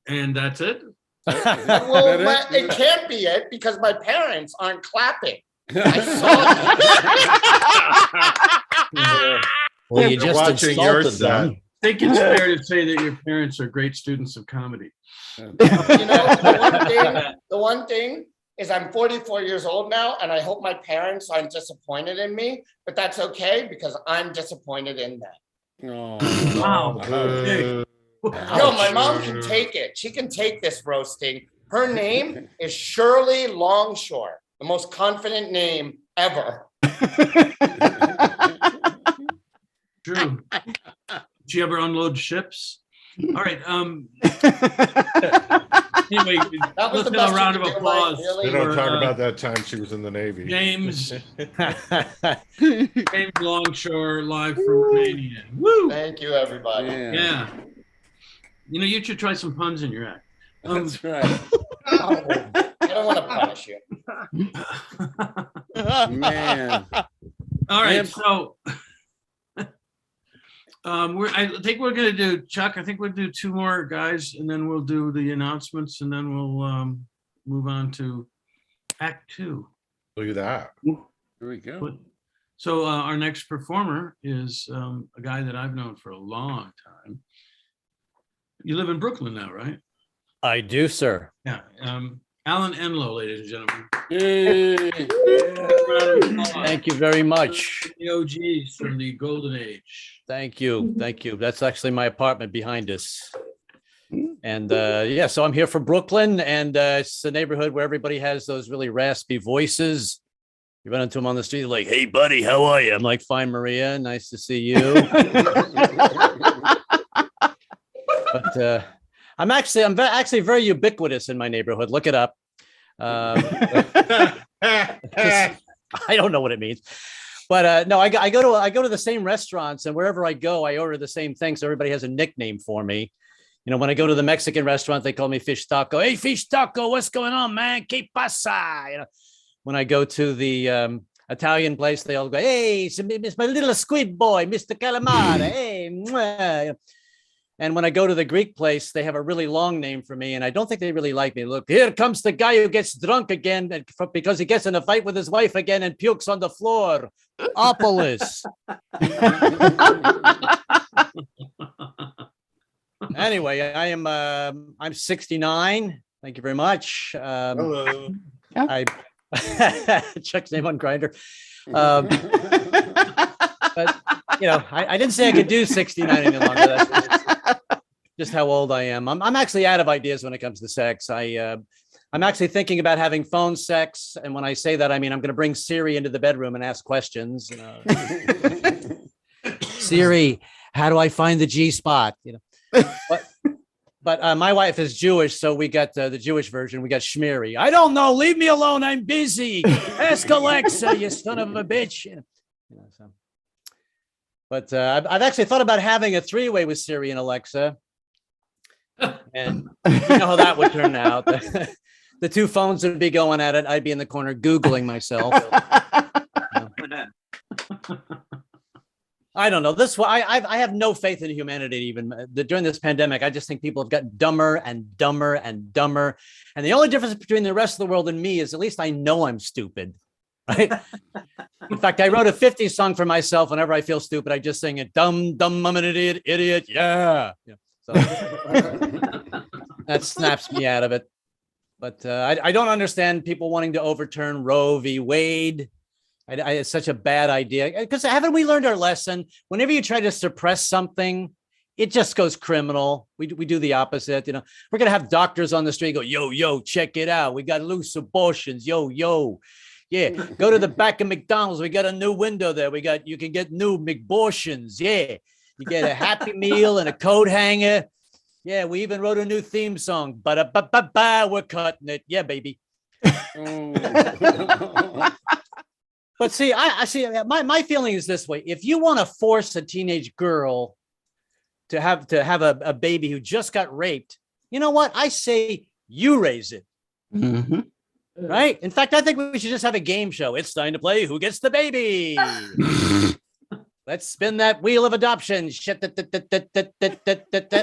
Speaker 2: And that's it.
Speaker 6: Well, it can't be it because my parents aren't clapping. I saw
Speaker 3: Well, you
Speaker 1: They're
Speaker 3: just
Speaker 1: watching your
Speaker 3: insulted
Speaker 1: set.
Speaker 3: them.
Speaker 2: I think it's fair to say that your parents are great students of comedy.
Speaker 6: You know, the one thing is I'm 44 years old now, and I hope my parents aren't disappointed in me, but that's okay because I'm disappointed in them.
Speaker 5: Oh,
Speaker 2: Wow.
Speaker 1: Boo.
Speaker 6: No, my mom can take it. She can take this roasting. Her name is Shirley Longshore, the most confident name ever.
Speaker 2: True. Did you ever unload ships? All right. Anyway,
Speaker 6: That was
Speaker 2: let's
Speaker 6: the
Speaker 2: have
Speaker 6: best
Speaker 2: a round
Speaker 6: you
Speaker 2: of
Speaker 6: could do, Mike,
Speaker 2: applause.
Speaker 6: really.
Speaker 1: They don't
Speaker 2: for,
Speaker 1: talk about that time she was in the Navy.
Speaker 2: James Longshore live from Romania. Woo!
Speaker 6: Thank you, everybody.
Speaker 2: Yeah. You know, you should try some puns in your act.
Speaker 5: That's right.
Speaker 6: I don't want to punish you.
Speaker 5: Man.
Speaker 2: All right,
Speaker 5: Yep.
Speaker 2: so I think we're gonna do, Chuck, I think we'll do two more guys and then we'll do the announcements and then we'll move on to Act 2.
Speaker 1: Look at that.
Speaker 5: Here we go.
Speaker 2: So our next performer is a guy that I've known for a long time. You live in Brooklyn now, right?
Speaker 3: I do, sir.
Speaker 2: Yeah. Alan Enlow, ladies and gentlemen.
Speaker 5: Yay.
Speaker 3: Thank you very much.
Speaker 2: The OGs from the golden age.
Speaker 3: Thank you. Thank you. That's actually my apartment behind us. And yeah, so I'm here from Brooklyn, and it's a neighborhood where everybody has those really raspy voices. You run into them on the street, like, "Hey, buddy, how are you?" I'm like, "Fine, Maria. Nice to see you." But I'm actually very ubiquitous in my neighborhood. Look it up. I don't know what it means, but no, I go to the same restaurants, and wherever I go, I order the same thing. So everybody has a nickname for me. You know, when I go to the Mexican restaurant, they call me Fish Taco. "Hey, Fish Taco, what's going on, man? ¿Qué pasa?" You know, when I go to the Italian place, they all go, "Hey, it's my little squid boy, Mr. Calamari." Hey, mwah. And when I go to the Greek place, they have a really long name for me, and I don't think they really like me. "Look, here comes the guy who gets drunk again because he gets in a fight with his wife again and pukes on the floor. Opolis." Anyway, I'm 69. Thank you very much.
Speaker 1: Hello.
Speaker 3: Chuck's name on Grindr. But you know, I didn't say I could do 69 any longer. That's just how old I am. I'm actually out of ideas when it comes to sex. I'm actually thinking about having phone sex, and when I say that, I mean I'm going to bring Siri into the bedroom and ask questions. "Siri, how do I find the G spot?" You know, but my wife is Jewish, so we got the Jewish version. We got Shmiri. "I don't know. Leave me alone. I'm busy. Ask Alexa, you son of a bitch." You know, so. But I've actually thought about having a three-way with Siri and Alexa. And you know how that would turn out. The two phones would be going at it. I'd be in the corner Googling myself. I don't know. This I have no faith in humanity. Even during this pandemic, I just think people have gotten dumber and dumber and dumber. And the only difference between the rest of the world and me is at least I know I'm stupid. Right. In fact, I wrote a 50s song for myself. Whenever I feel stupid, I just sing it. Dumb, dumb, I'm an idiot, idiot. Yeah. So that snaps me out of it. But I don't understand people wanting to overturn Roe v. Wade. It's such a bad idea, because haven't we learned our lesson? Whenever you try to suppress something, it just goes criminal. We do the opposite. We're going to have doctors on the street go, yo, check it out. We got loose abortions. Yo. Yeah. Go to the back of McDonald's. We got a new window there. You can get new McBortions. Yeah. You get a Happy Meal and a coat hanger. Yeah. We even wrote a new theme song. Ba-da-ba-ba-ba. We're cutting it. Yeah, baby. But see, I see. My feeling is this way: if you want to force a teenage girl to have a baby who just got raped, you know what? I say you raise it, right? In fact, I think we should just have a game show. It's time to play Who Gets the Baby. Let's spin that wheel of adoption.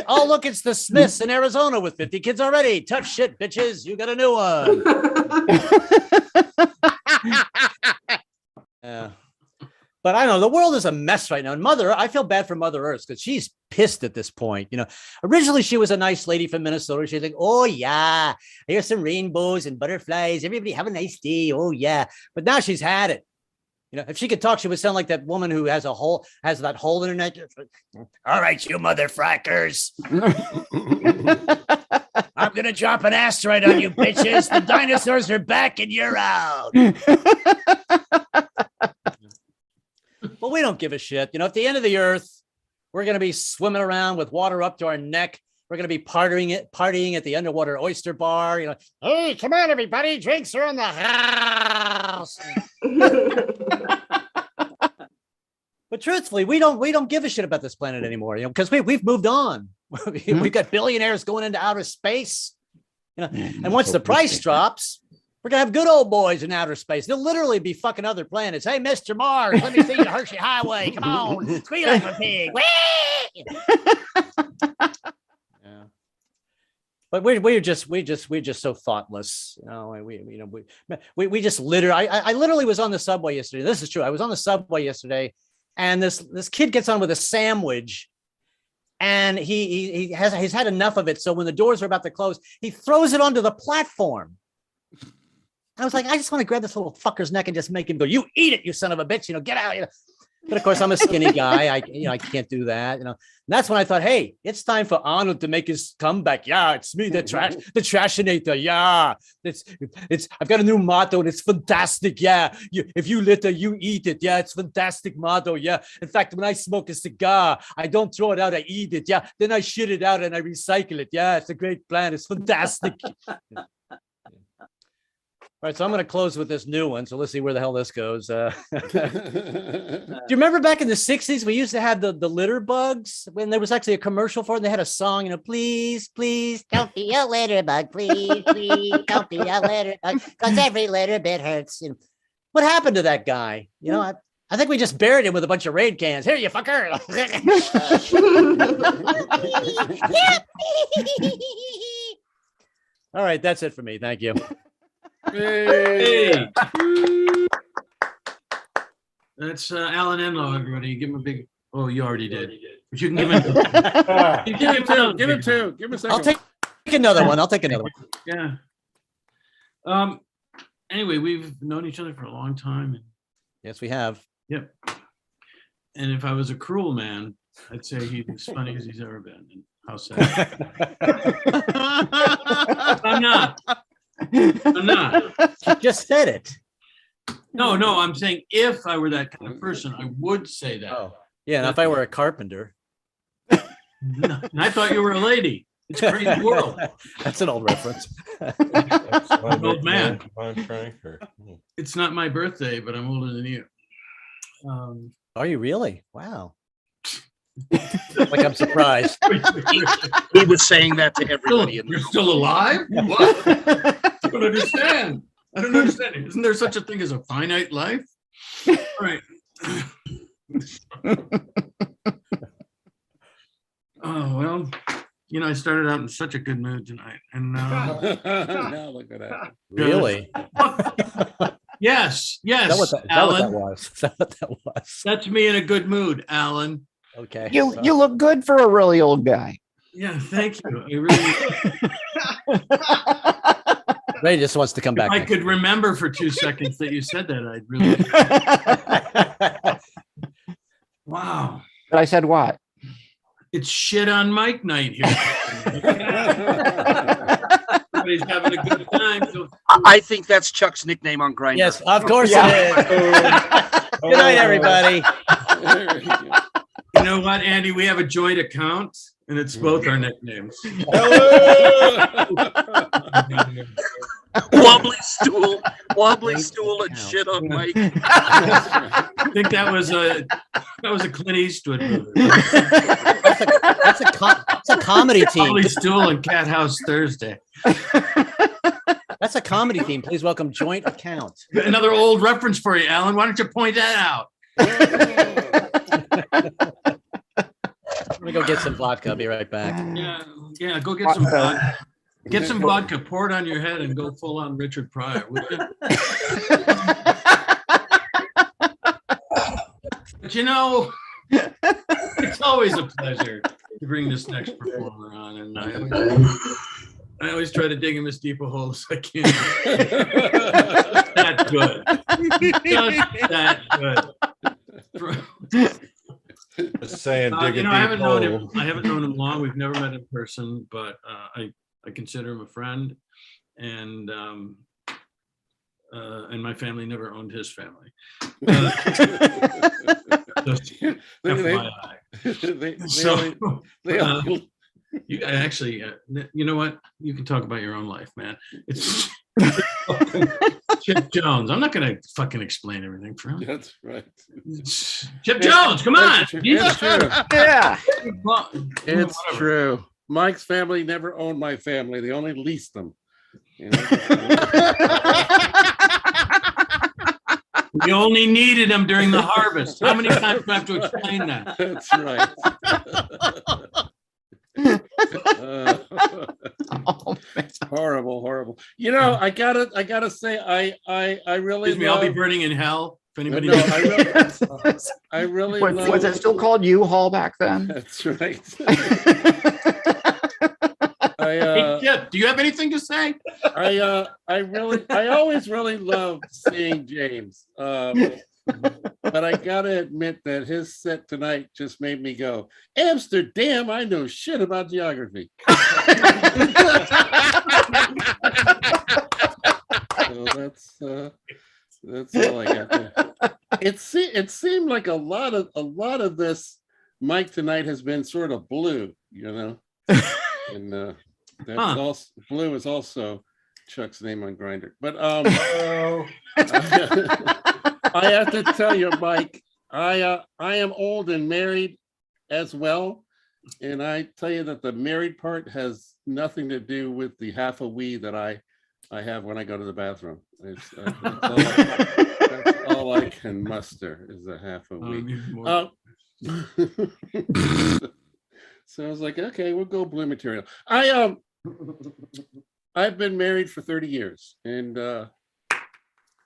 Speaker 3: Oh, look, it's the Smyths in Arizona with 50 kids already. Tough shit, bitches. You got a new one. Yeah. But I don't know, the world is a mess right now. And I feel bad for Mother Earth because she's pissed at this point. Originally she was a nice lady from Minnesota. She's like, oh yeah, here's some rainbows and butterflies. Everybody have a nice day. Oh yeah. But now she's had it. If she could talk, she would sound like that woman who has that hole in her neck. All right, you mother frackers. I'm going to drop an asteroid on you bitches. The dinosaurs are back and you're out. Well, we don't give a shit. At the end of the earth, we're going to be swimming around with water up to our neck. We're going to be partying at the underwater oyster bar. Hey, come on, everybody. Drinks are in the house. But truthfully, we don't give a shit about this planet anymore, because we've moved on. We've got billionaires going into outer space. And once the price drops, we're gonna have good old boys in outer space. They'll literally be fucking other planets. Hey, Mr. Mars, let me see the Hershey Highway. Come on, squeal like a pig. Yeah. But we're just so thoughtless. We just literally. I literally was on the subway yesterday. This is true. I was on the subway yesterday, and this kid gets on with a sandwich. And he's had enough of it. So when the doors are about to close, he throws it onto the platform. I was like, I just want to grab this little fucker's neck and just make him go, you eat it, you son of a bitch, get out. But of course, I'm a skinny guy. I can't do that. And that's when I thought, hey, it's time for Arnold to make his comeback. Yeah, it's me, the Trashinator. Yeah, I've got a new motto and it's fantastic. Yeah, if you litter, you eat it. Yeah, it's fantastic motto. Yeah, in fact, when I smoke a cigar, I don't throw it out, I eat it. Yeah, then I shit it out and I recycle it. Yeah, it's a great plan. It's fantastic. All right, so I'm going to close with this new one. So let's see where the hell this goes. Do you remember back in the 60s, we used to have the litter bugs when there was actually a commercial for it? And they had a song, please, please, don't be a litter bug. Please, please, don't be a litter bug. Because every litter bit hurts. What happened to that guy? I think we just buried him with a bunch of Raid cans. Here, you fucker. All right, that's it for me. Thank you.
Speaker 2: Hey. That's Alan Enlow, everybody. Give him a big. Oh, you already did. But you can give him.
Speaker 5: Give it two. Give him a second.
Speaker 3: I'll take another one.
Speaker 2: Yeah. Anyway, we've known each other for a long time.
Speaker 3: Yes, we have.
Speaker 2: Yep. And if I was a cruel man, I'd say he's as funny as he's ever been. And how sad. I'm not.
Speaker 3: You just said it.
Speaker 2: No, I'm saying if I were that kind of person, I would say that.
Speaker 3: Oh, yeah. And if I were a carpenter.
Speaker 2: No, and I thought you were a lady. It's a crazy world.
Speaker 3: That's an old reference.
Speaker 2: An old man. It's not my birthday, but I'm older than you.
Speaker 3: Are you really? Wow. Like I'm surprised.
Speaker 10: He was saying that to everybody.
Speaker 2: You're still alive? What? I don't understand. Isn't there such a thing as a finite life? All right. Oh, well, you know, I started out in such a good mood tonight, and
Speaker 5: Now look at that.
Speaker 3: Really?
Speaker 2: yes,
Speaker 3: Is that what
Speaker 2: yes,
Speaker 3: that, is that what that
Speaker 2: Alan.
Speaker 3: was? Is that what that was?
Speaker 2: That's me in a good mood, Alan.
Speaker 3: Okay.
Speaker 7: You
Speaker 3: so-
Speaker 7: you look good for a really old guy.
Speaker 2: Yeah, thank you. I really,
Speaker 3: Ray just wants to come
Speaker 2: if
Speaker 3: back.
Speaker 2: I
Speaker 3: next
Speaker 2: could
Speaker 3: week.
Speaker 2: remember for 2 seconds that you said that, I'd really. Wow,
Speaker 7: But I said what?
Speaker 2: it's shit on Mike night here. Everybody's having a good time. So
Speaker 10: I think that's Chuck's nickname on Grindr.
Speaker 3: Yes, of course
Speaker 7: Yeah.
Speaker 3: it is. Good night, everybody.
Speaker 5: There you go.
Speaker 2: you know what, Andy? We have a joint account, and it's both our nicknames.
Speaker 10: Wobbly stool, and shit on Mike.
Speaker 2: I think that was a Clint Eastwood movie.
Speaker 3: That's a comedy team.
Speaker 2: Holy Stool and Cat House Thursday.
Speaker 3: That's a comedy theme. Please welcome Joint Account.
Speaker 2: Another old reference for you, Alan. Why don't you point that out?
Speaker 3: Let me go get some vodka. I'll be right back.
Speaker 2: Yeah. Go get some vodka. Get some vodka, pour it on your head, and go full on Richard Pryor. Would you? But you know, it's always a pleasure to bring this next performer on, and I always try to dig him as deep a hole as I can. That good. Just that good.
Speaker 1: Just saying, dig
Speaker 2: You
Speaker 1: a
Speaker 2: know,
Speaker 1: deep
Speaker 2: I haven't known him.
Speaker 1: hole.
Speaker 2: I haven't known him long. We've never met in person, but I consider him a friend, and my family never owned his family. Just FYI. You actually, you know what? You can talk about your own life, man. It's Chipp Jones. I'm not going to fucking explain everything for him.
Speaker 5: That's right.
Speaker 2: Chipp Jones, come on.
Speaker 5: It's true.
Speaker 7: Yeah.
Speaker 2: Well,
Speaker 5: It's
Speaker 2: whatever.
Speaker 5: true. Mike's family never owned my family. They only leased them. You know?
Speaker 2: We only needed him during the harvest. How many times do I have to explain that?
Speaker 5: That's right. Horrible. You know, I gotta say, I really
Speaker 2: Excuse me, I'll be
Speaker 5: love.
Speaker 2: burning in hell. If anybody.
Speaker 5: No, I really love.
Speaker 7: Was it still called U-Haul back then?
Speaker 5: That's right.
Speaker 2: Hey, Chip, do you have anything to say?
Speaker 5: I always really love seeing James. But I gotta admit that his set tonight just made me go, Amsterdam, I know shit about geography. So that's all I got there. It seemed like a lot of this Mike tonight has been sort of blue, you know. And that's also blue is also Chuck's name on Grindr. But I have to tell you, Mike, I am old and married as well, and I tell you that the married part has nothing to do with the half a wee that I have when I go to the bathroom. That's all I can muster is a half a wee. So I was like, okay, we'll go blue material. I've been married for 30 years, and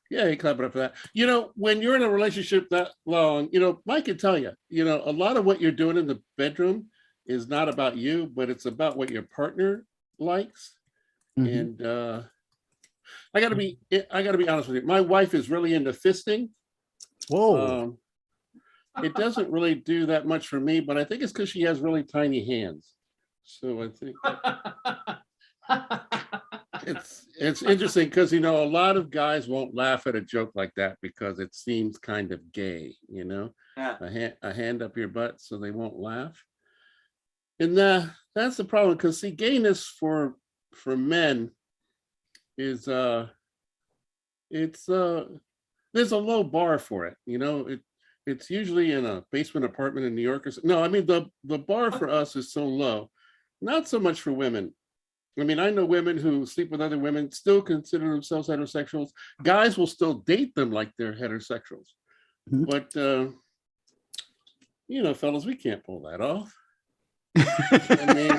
Speaker 5: yeah, you clap it up for that. You know, when you're in a relationship that long, you know, Mike can tell you, you know, a lot of what you're doing in the bedroom is not about you, but it's about what your partner likes. Mm-hmm. And I gotta be honest with you. My wife is really into fisting.
Speaker 3: Whoa.
Speaker 5: It doesn't really do that much for me, but I think it's because she has really tiny hands. So I think it's interesting because, you know, a lot of guys won't laugh at a joke like that because it seems kind of gay, you know, a hand up your butt so they won't laugh. And that's the problem, because see, gayness for men is there's a low bar for it, you know. It's usually in a basement apartment in New York or no, I mean the bar for us is so low. Not so much for women. I mean, I know women who sleep with other women, still consider themselves heterosexuals. Guys will still date them like they're heterosexuals. Mm-hmm. But you know, fellas, we can't pull that off. I mean,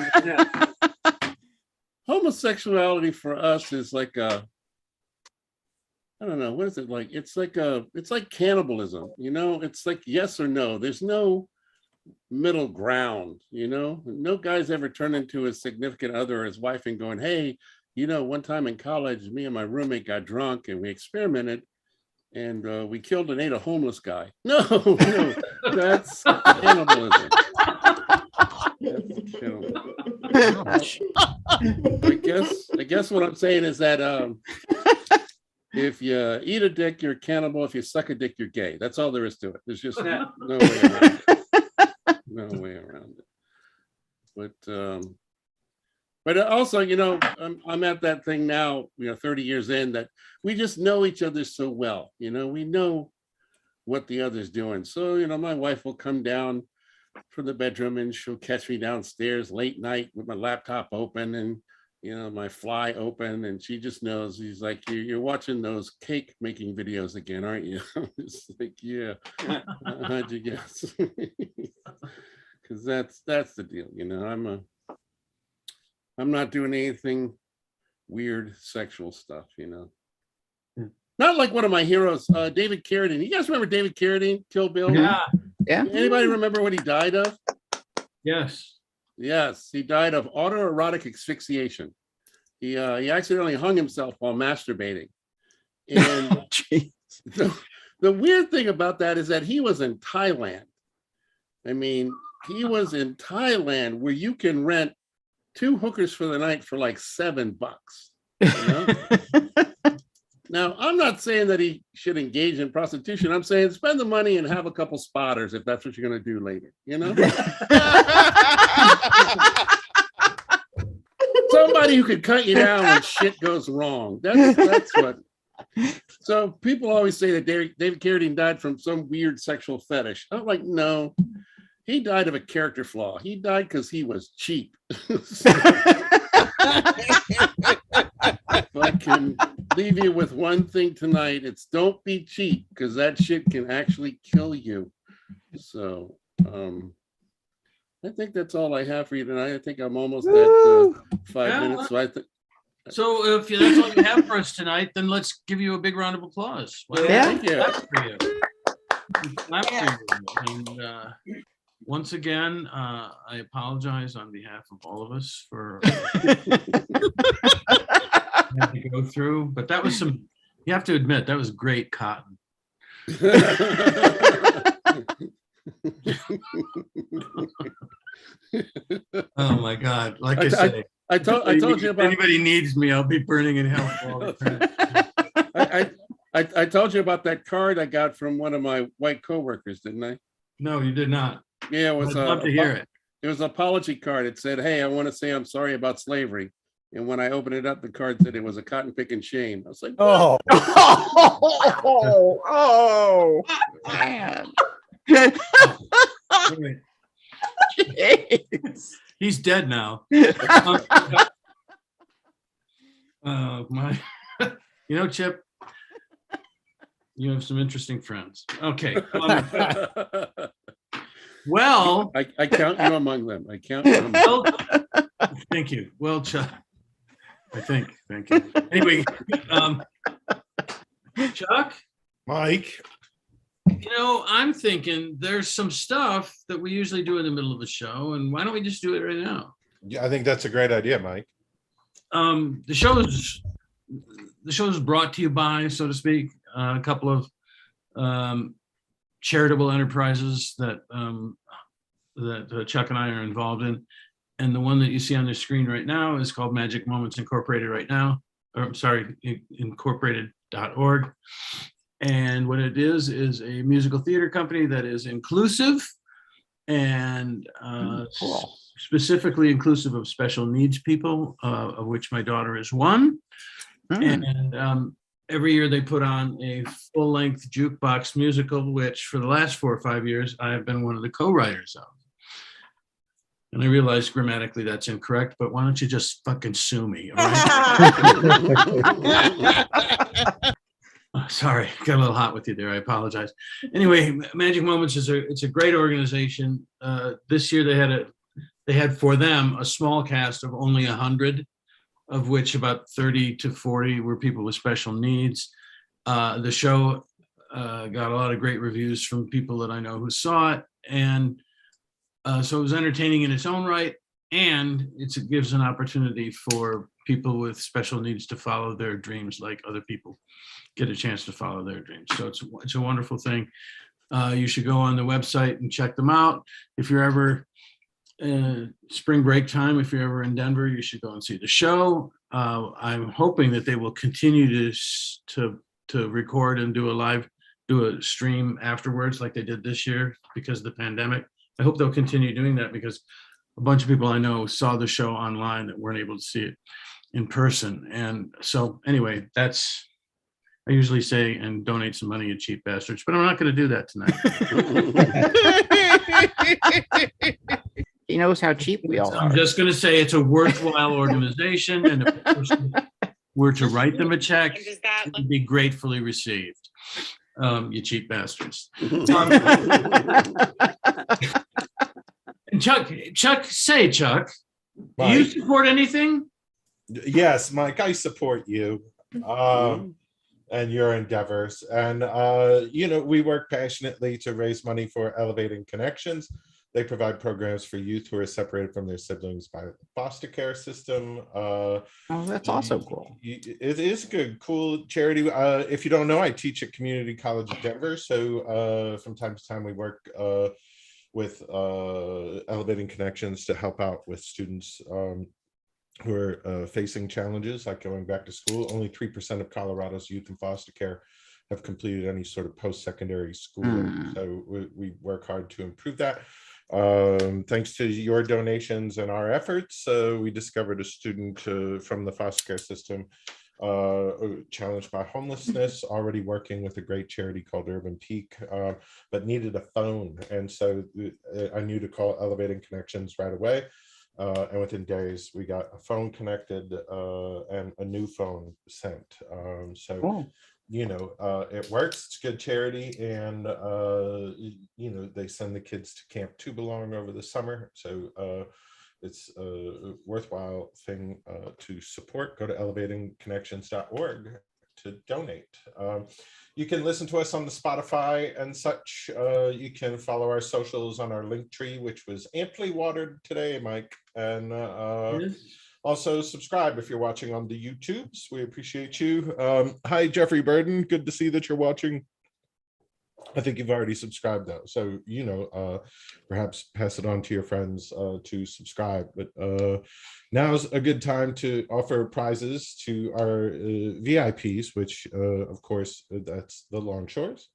Speaker 5: homosexuality for us is like a, I don't know, what is it like? It's like cannibalism, you know, it's like yes or no. There's no middle ground, you know. No guy's ever turned into his significant other or his wife and going, hey, you know, one time in college, me and my roommate got drunk and we experimented and we killed and ate a homeless guy. No, no, that's cannibalism. That's cannibalism. I guess what I'm saying is that if you eat a dick, you're a cannibal. If you suck a dick, you're gay. That's all there is to it. There's just no way around it. No way around it. But also, you know, I'm at that thing now, you know, 30 years in, that we just know each other so well. You know, we know what the other's doing. So, you know, my wife will come down from the bedroom and she'll catch me downstairs late night with my laptop open and, you know, my fly open, and she just knows. He's like, you're watching those cake making videos again, aren't you? It's like, yeah. How'd you guess? Because that's the deal, you know. I'm not doing anything weird sexual stuff, you know. Not like one of my heroes, David Carradine. You guys remember David Carradine, Kill Bill?
Speaker 2: Yeah.
Speaker 7: Yeah.
Speaker 5: Anybody remember what he died of?
Speaker 2: Yes.
Speaker 5: Yes, he died of autoerotic asphyxiation. He accidentally hung himself while masturbating. And the weird thing about that is that he was in Thailand. I mean, he was in Thailand where you can rent 2 hookers for the night for like $7. You know? Now, I'm not saying that he should engage in prostitution. I'm saying spend the money and have a couple spotters if that's what you're going to do later, you know? Somebody who could cut you down when shit goes wrong. That's what. So people always say that David Carradine died from some weird sexual fetish. I'm like, no, he died of a character flaw. He died because he was cheap. If I can leave you with one thing tonight, it's don't be cheap, because that shit can actually kill you. So I think that's all I have for you tonight. I think I'm almost at 5 minutes. So
Speaker 2: So if that's all you have for us tonight, then let's give you a big round of applause. Well,
Speaker 7: Yeah.
Speaker 5: Thank you.
Speaker 2: clap for you. Clap for you. And once again, I apologize on behalf of all of us for having to go through, but that was some, you have to admit, that was great cotton. Oh my God. Like I say,
Speaker 5: I told you about,
Speaker 2: if anybody needs me, I'll be burning in hell for all the time.
Speaker 5: I told you about that card I got from one of my white coworkers, didn't I?
Speaker 2: No, you did not.
Speaker 5: Yeah, it was.
Speaker 2: I'd love to hear it.
Speaker 5: It was an apology card. It said, "Hey, I want to say I'm sorry about slavery." And when I opened it up, the card said it was a cotton picking shame. I was like,
Speaker 7: Oh, oh, man.
Speaker 2: He's dead now. Oh my! You know, Chip, you have some interesting friends. Okay. Well,
Speaker 5: I count you among them. I count you among them.
Speaker 2: well, thank you. Well, Chuck, I think. Thank you. Anyway, Chuck,
Speaker 1: Mike.
Speaker 2: you know, I'm thinking there's some stuff that we usually do in the middle of the show, and why don't we just do it right now?
Speaker 1: Yeah, I think that's a great idea, Mike.
Speaker 2: The show is brought to you by, so to speak, a couple of charitable enterprises that Chuck and I are involved in, and the one that you see on the screen right now is called Magic Moments Incorporated right now, or I'm sorry, incorporated.org. And what it is a musical theater company that is inclusive and
Speaker 7: Cool.
Speaker 2: specifically inclusive of special needs people, of which my daughter is one. And every year they put on a full-length jukebox musical, which for the last 4 or 5 years, I have been one of the co-writers of. And I realize grammatically that's incorrect, but why don't you just fucking sue me? All right? Oh, sorry, got a little hot with you there. I apologize. Anyway, Magic Moments it's a great organization. This year they had for them a small cast of only 100, of which about 30 to 40 were people with special needs. The show got a lot of great reviews from people that I know who saw it, and so it was entertaining in its own right, and it gives an opportunity for people with special needs to follow their dreams like other people get a chance to follow their dreams. So it's a wonderful thing. You should go on the website and check them out. If you're ever spring break time, if you're ever in Denver, you should go and see the show. I'm hoping that they will continue to record and do a stream afterwards like they did this year because of the pandemic. I hope they'll continue doing that because a bunch of people I know saw the show online that weren't able to see it in person. And so anyway, I usually say, and donate some money, you cheap bastards, but I'm not going to do that tonight.
Speaker 7: He knows how cheap we all are.
Speaker 2: I'm just going to say it's a worthwhile organization, and if a person were to write them a check, it would be gratefully received. You cheap bastards. And Chuck, do you support anything?
Speaker 1: Yes, Mike, I support you. And your endeavors. And, we work passionately to raise money for Elevating Connections. They provide programs for youth who are separated from their siblings by the foster care system.
Speaker 7: That's also cool.
Speaker 1: It is a good, cool charity. If you don't know, I teach at Community College of Denver. So from time to time, we work with Elevating Connections to help out with students who are facing challenges like going back to school. Only 3% of Colorado's youth in foster care have completed any sort of post-secondary schooling. So we work hard to improve that. Thanks to your donations and our efforts, we discovered a student from the foster care system challenged by homelessness, already working with a great charity called Urban Peak, but needed a phone. And so I knew to call Elevating Connections right away. And within days, we got a phone connected and a new phone sent. It works. It's good charity. And, they send the kids to Camp To Belong over the summer. So it's a worthwhile thing to support. Go to elevatingconnections.org to donate. You can listen to us on the Spotify and such. You can follow our socials on our link tree, which was amply watered today, Mike. And also subscribe if you're watching on the YouTubes. We appreciate you. Hi, Jeffrey Burden. Good to see that you're watching. I think you've already subscribed though. So, perhaps pass it on to your friends to subscribe. But now's a good time to offer prizes to our VIPs, which of course, that's the Longshores.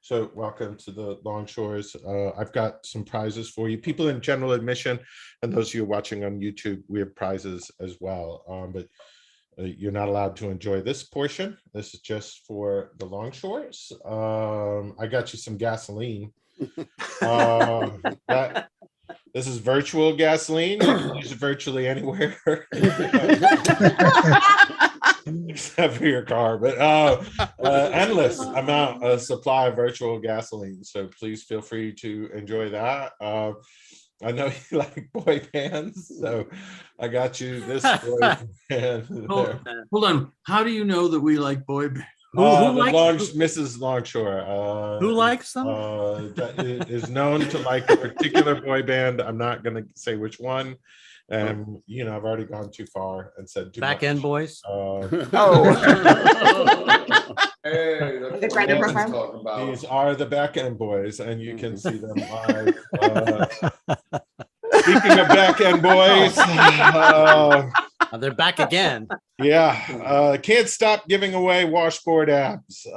Speaker 1: So welcome to the Longshores. I've got some prizes for you. People in general admission and those of you watching on YouTube, we have prizes as well. But you're not allowed to enjoy this portion. This is just for the Longshores. I got you some gasoline. This is virtual gasoline. You can use it virtually anywhere. Except for your car, but endless amount of supply of virtual gasoline. So please feel free to enjoy that. I know you like boy bands, so I got you this boy band.
Speaker 2: Hold on. How do you know that we like boy bands?
Speaker 1: Mrs. Longshore.
Speaker 3: Who likes them?
Speaker 1: Is known to like a particular boy band. I'm not going to say which one. And I've already gone too far and said too
Speaker 3: Back
Speaker 1: much.
Speaker 3: End Boys.
Speaker 6: Hey, that's what Nancy's talking about.
Speaker 1: These are the Back End Boys, and you can see them live. Speaking of Back End Boys,
Speaker 3: they're back again.
Speaker 1: Yeah, can't stop giving away washboard apps.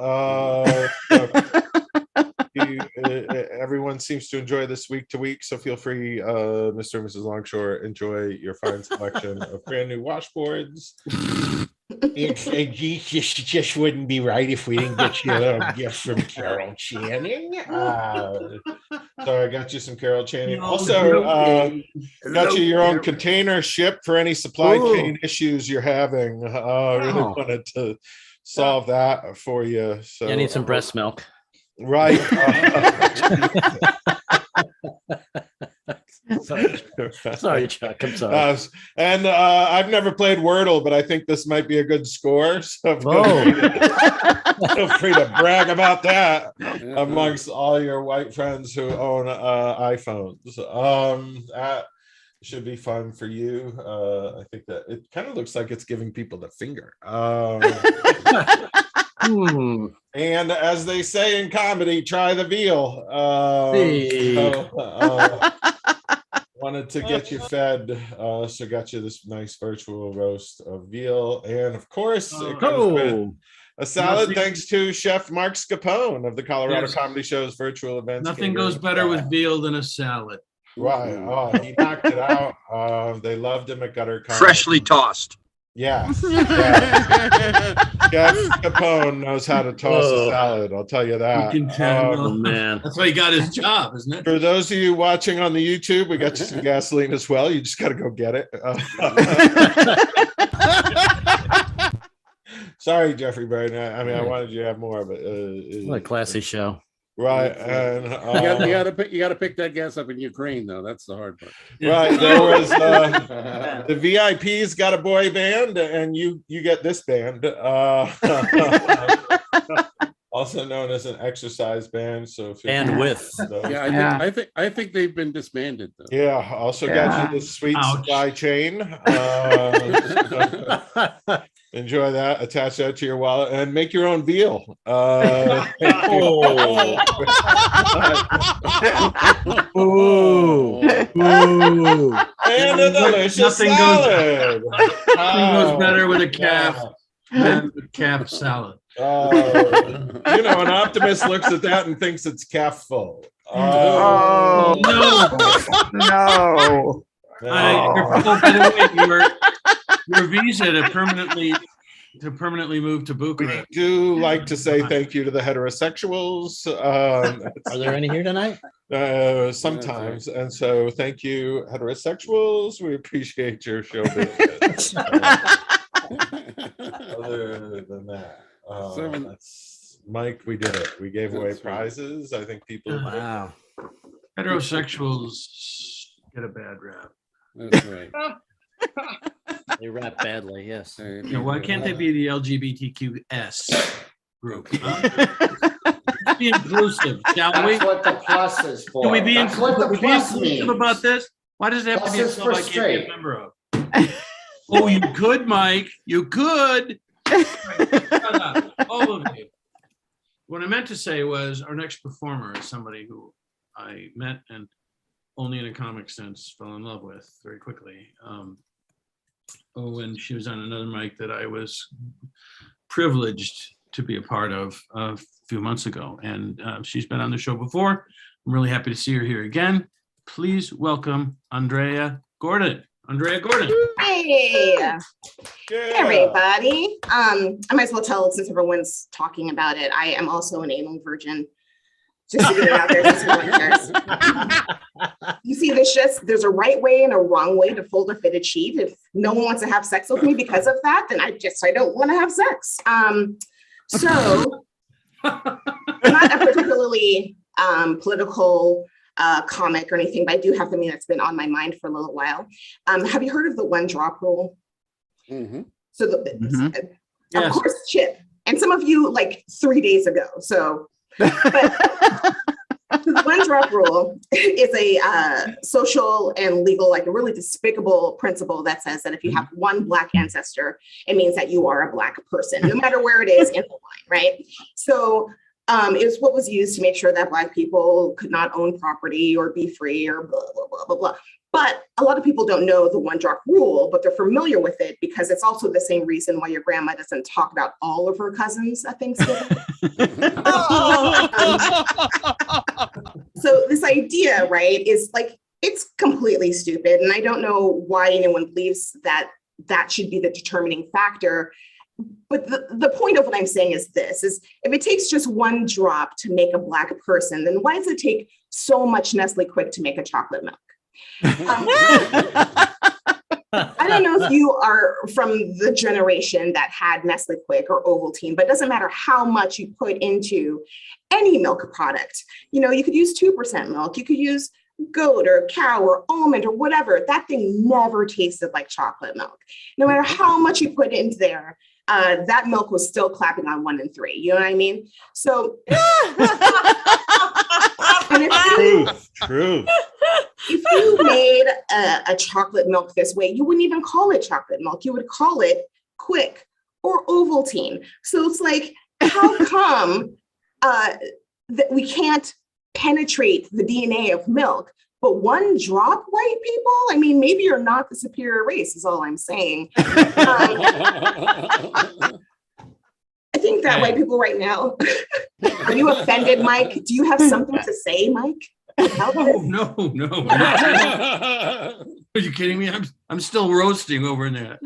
Speaker 1: Everyone seems to enjoy this week to week, so feel free, Mr. and Mrs. Longshore, enjoy your fine selection of brand new washboards. It just wouldn't be right if we didn't get you a little gift from Carol Channing. So I got you some Carol Channing. Also, got you your own container shipped for any supply chain issues you're having. Really wanted to solve that for you. So
Speaker 3: I need some breast milk.
Speaker 1: Right.
Speaker 3: Sorry, Chuck. I'm sorry.
Speaker 1: And I've never played Wordle, but I think this might be a good score. So feel free to brag about that amongst all your white friends who own iPhones. That should be fun for you. I think that it kind of looks like it's giving people the finger. And as they say in comedy, try the veal. Wanted to get you fed, so got you this nice virtual roast of veal, and of course, it comes with a salad. Thanks to Chef Mark Scapone of the Colorado Comedy Show's virtual events.
Speaker 2: Nothing goes better with veal than a salad.
Speaker 1: Right. Oh, he knocked it out. They loved him at Gutter Comedy.
Speaker 10: Freshly tossed.
Speaker 1: Yes. Chef Capone knows how to toss a salad. I'll tell you that.
Speaker 2: You can tell, man. That's why he got his job, isn't it?
Speaker 1: For those of you watching on the YouTube, we got you some gasoline as well. You just got to go get it. Sorry, Jeffrey Braden. I mean, I wanted you to have more, but
Speaker 3: what a classy show.
Speaker 1: Right, and
Speaker 5: you got to pick that gas up in Ukraine, though. That's the hard part.
Speaker 1: Right, there was the VIPs got a boy band, and you get this band, also known as an exercise band. So
Speaker 5: I think they've been disbanded, though.
Speaker 1: Yeah, also got you the sweet supply chain. Enjoy that. Attach that to your wallet and make your own veal. And a delicious salad.
Speaker 2: Nothing goes better with a calf than a calf salad.
Speaker 1: An optimist looks at that and thinks it's calf full.
Speaker 7: No.
Speaker 2: Your visa to permanently move to Bucharest.
Speaker 1: We do like to say thank you to the heterosexuals.
Speaker 3: Are there any here tonight?
Speaker 1: Sometimes, and so thank you, heterosexuals. We appreciate your show business. Other than that, that's Mike. We did it. We gave away prizes. I think people.
Speaker 3: Wow.
Speaker 2: Heterosexuals get a bad rap.
Speaker 5: That's right.
Speaker 3: They rap badly, yes.
Speaker 2: Why can't they be the LGBTQS group? Huh? Be inclusive, shall we?
Speaker 6: That's what the plus is for.
Speaker 2: Can we be
Speaker 6: That's what the plus
Speaker 2: inclusive
Speaker 6: means.
Speaker 2: about this? Why does it have to be a
Speaker 6: Plus is
Speaker 2: club
Speaker 6: for
Speaker 2: I can't be
Speaker 6: straight.
Speaker 2: a member of? Oh, you could, Mike. You could. Shut up, all of you. What I meant to say was our next performer is somebody who I met and only in a comic sense fell in love with very quickly. When she was on another mic that I was privileged to be a part of a few months ago. And she's been on the show before. I'm really happy to see her here again. Please welcome Andrea Gordon. Andrea Gordon.
Speaker 11: Hey, everybody. I might as well tell, since everyone's talking about it, I am also an anal virgin. Just to get it out there, since everyone cares. You see, there's a right way and a wrong way to fold or fit a sheet. If no one wants to have sex with me because of that, then I don't want to have sex. So not a particularly political comic or anything, but I do have something that's been on my mind for a little while. Have you heard of the one drop rule?
Speaker 5: Mm-hmm.
Speaker 11: So of course, Chipp, and some of you like 3 days ago. So, but the one drop rule is a social and legal, like a really despicable principle that says that if you have one Black ancestor, it means that you are a Black person, no matter where it is in the line, right? So it was what was used to make sure that Black people could not own property or be free or blah, blah, blah, blah, blah. But a lot of people don't know the one drop rule, but they're familiar with it because it's also the same reason why your grandma doesn't talk about all of her cousins at Thanksgiving. So this idea, right, is like, it's completely stupid. And I don't know why anyone believes that that should be the determining factor. But the point of what I'm saying is this, is if it takes just one drop to make a Black person, then why does it take so much Nestle Quick to make a chocolate milk? I don't know if you are from the generation that had Nestle Quick or Ovaltine, but it doesn't matter how much you put into any milk product. You know, you could use 2% milk, you could use goat or cow or almond or whatever. That thing never tasted like chocolate milk. No matter how much you put into there, that milk was still clapping on 1 and 3. You know what I mean? So, and
Speaker 1: True.
Speaker 11: if you made a chocolate milk this way, you wouldn't even call it chocolate milk. You would call it Quick or Ovaltine. So it's like, how come that we can't penetrate the DNA of milk, but one drop white people? I mean, maybe you're not the superior race is all I'm saying. I think that white people right now, are you offended, Mike? Do you have something to say, Mike?
Speaker 2: No. Are you kidding me? I'm still roasting over in there.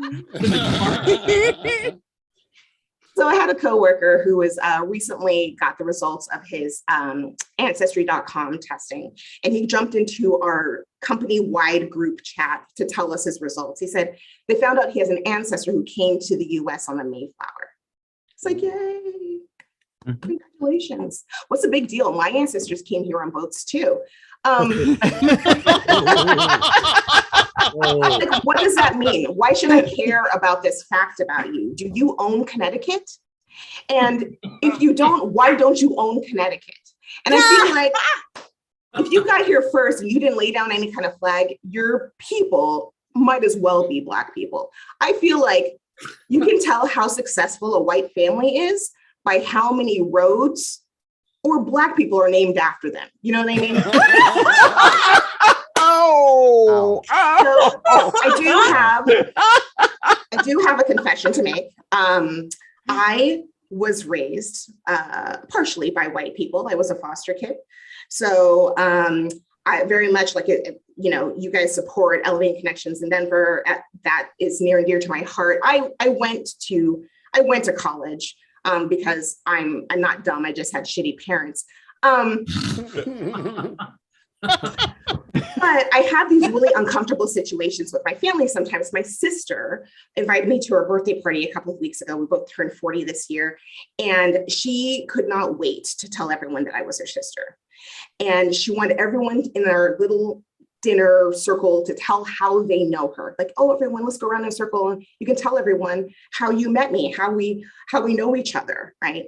Speaker 11: So I had a coworker who was recently got the results of his ancestry.com testing, and he jumped into our company-wide group chat to tell us his results. He said they found out he has an ancestor who came to the US on the Mayflower. It's like, yay, congratulations. What's the big deal? My ancestors came here on boats too. Like, what does that mean? Why should I care about this fact about you? Do you own Connecticut? And if you don't, why don't you own Connecticut? And I feel like if you got here first and you didn't lay down any kind of flag, your people might as well be Black people. I feel like you can tell how successful a white family is by how many roads or Black people are named after them. You know what I mean? So I do have a confession to make. I was raised partially by white people. I was a foster kid. So I very much like it, you know, you guys support Elevating Connections in Denver. That is near and dear to my heart. I went to college because I'm not dumb. I just had shitty parents. But I have these really uncomfortable situations with my family sometimes. My sister invited me to her birthday party a couple of weeks ago. We both turned 40 this year, and she could not wait to tell everyone that I was her sister. And she wanted everyone in our little dinner circle to tell how they know her. Like, oh, everyone, let's go around in a circle and you can tell everyone how you met me, how we know each other, right?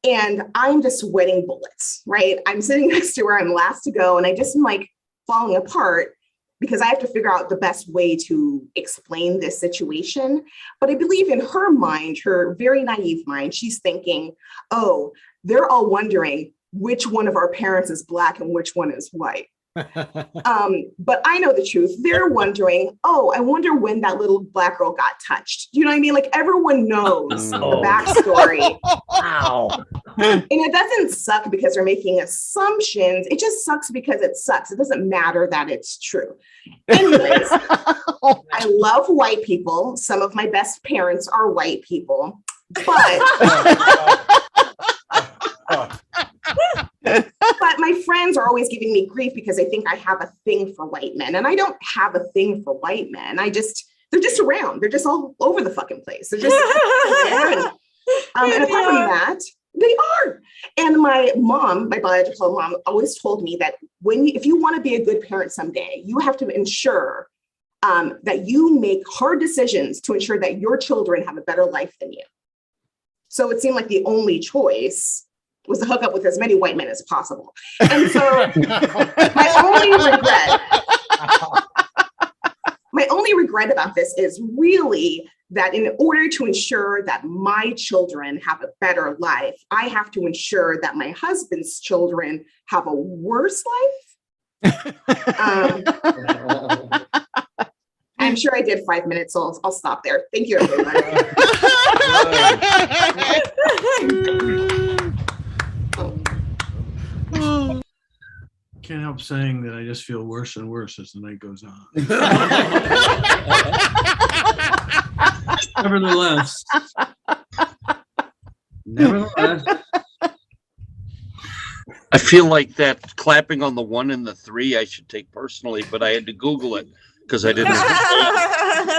Speaker 11: And I'm just sweating bullets, right? I'm sitting next to her, I'm last to go, and I just am like falling apart because I have to figure out the best way to explain this situation. But I believe in her mind, her very naive mind, she's thinking, oh, they're all wondering which one of our parents is Black and which one is white. But I know the truth. They're wondering, oh, I wonder when that little Black girl got touched. You know what I mean? Like, everyone knows the backstory. Wow. And it doesn't suck because they're making assumptions. It just sucks because it sucks. It doesn't matter that it's true. Anyways, I love white people. Some of my best parents are white people, but but my friends are always giving me grief because they think I have a thing for white men, and I don't have a thing for white men. They're just around. They're just all over the fucking place. They're just there. And apart from that, they are. And my mom, my biological mom, always told me that if you want to be a good parent someday, you have to ensure that you make hard decisions to ensure that your children have a better life than you. So it seemed like the only choice was to hook up with as many white men as possible. And so my only regret about this is really that in order to ensure that my children have a better life, I have to ensure that my husband's children have a worse life. I'm sure I did 5 minutes, so I'll stop there. Thank you, everyone.
Speaker 2: Can't help saying that I just feel worse and worse as the night goes on. Nevertheless,
Speaker 10: I feel like that clapping on the 1 and the 3 I should take personally, but I had to Google it because I didn't.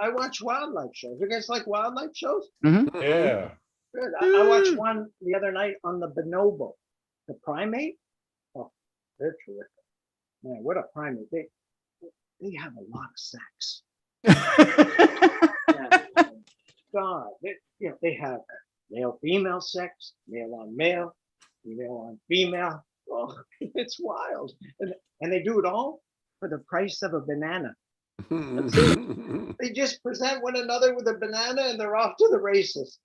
Speaker 12: I watch wildlife shows. You guys like wildlife shows?
Speaker 1: Yeah.
Speaker 12: Good. I watched one the other night on the bonobo, the primate. Oh, they're terrific. Man, what a primate. They have a lot of sex. God, they have male female sex, male on male, female on female. Oh, it's wild. And they do it all for the price of a banana. That's it. They just present one another with a banana and they're off to the races.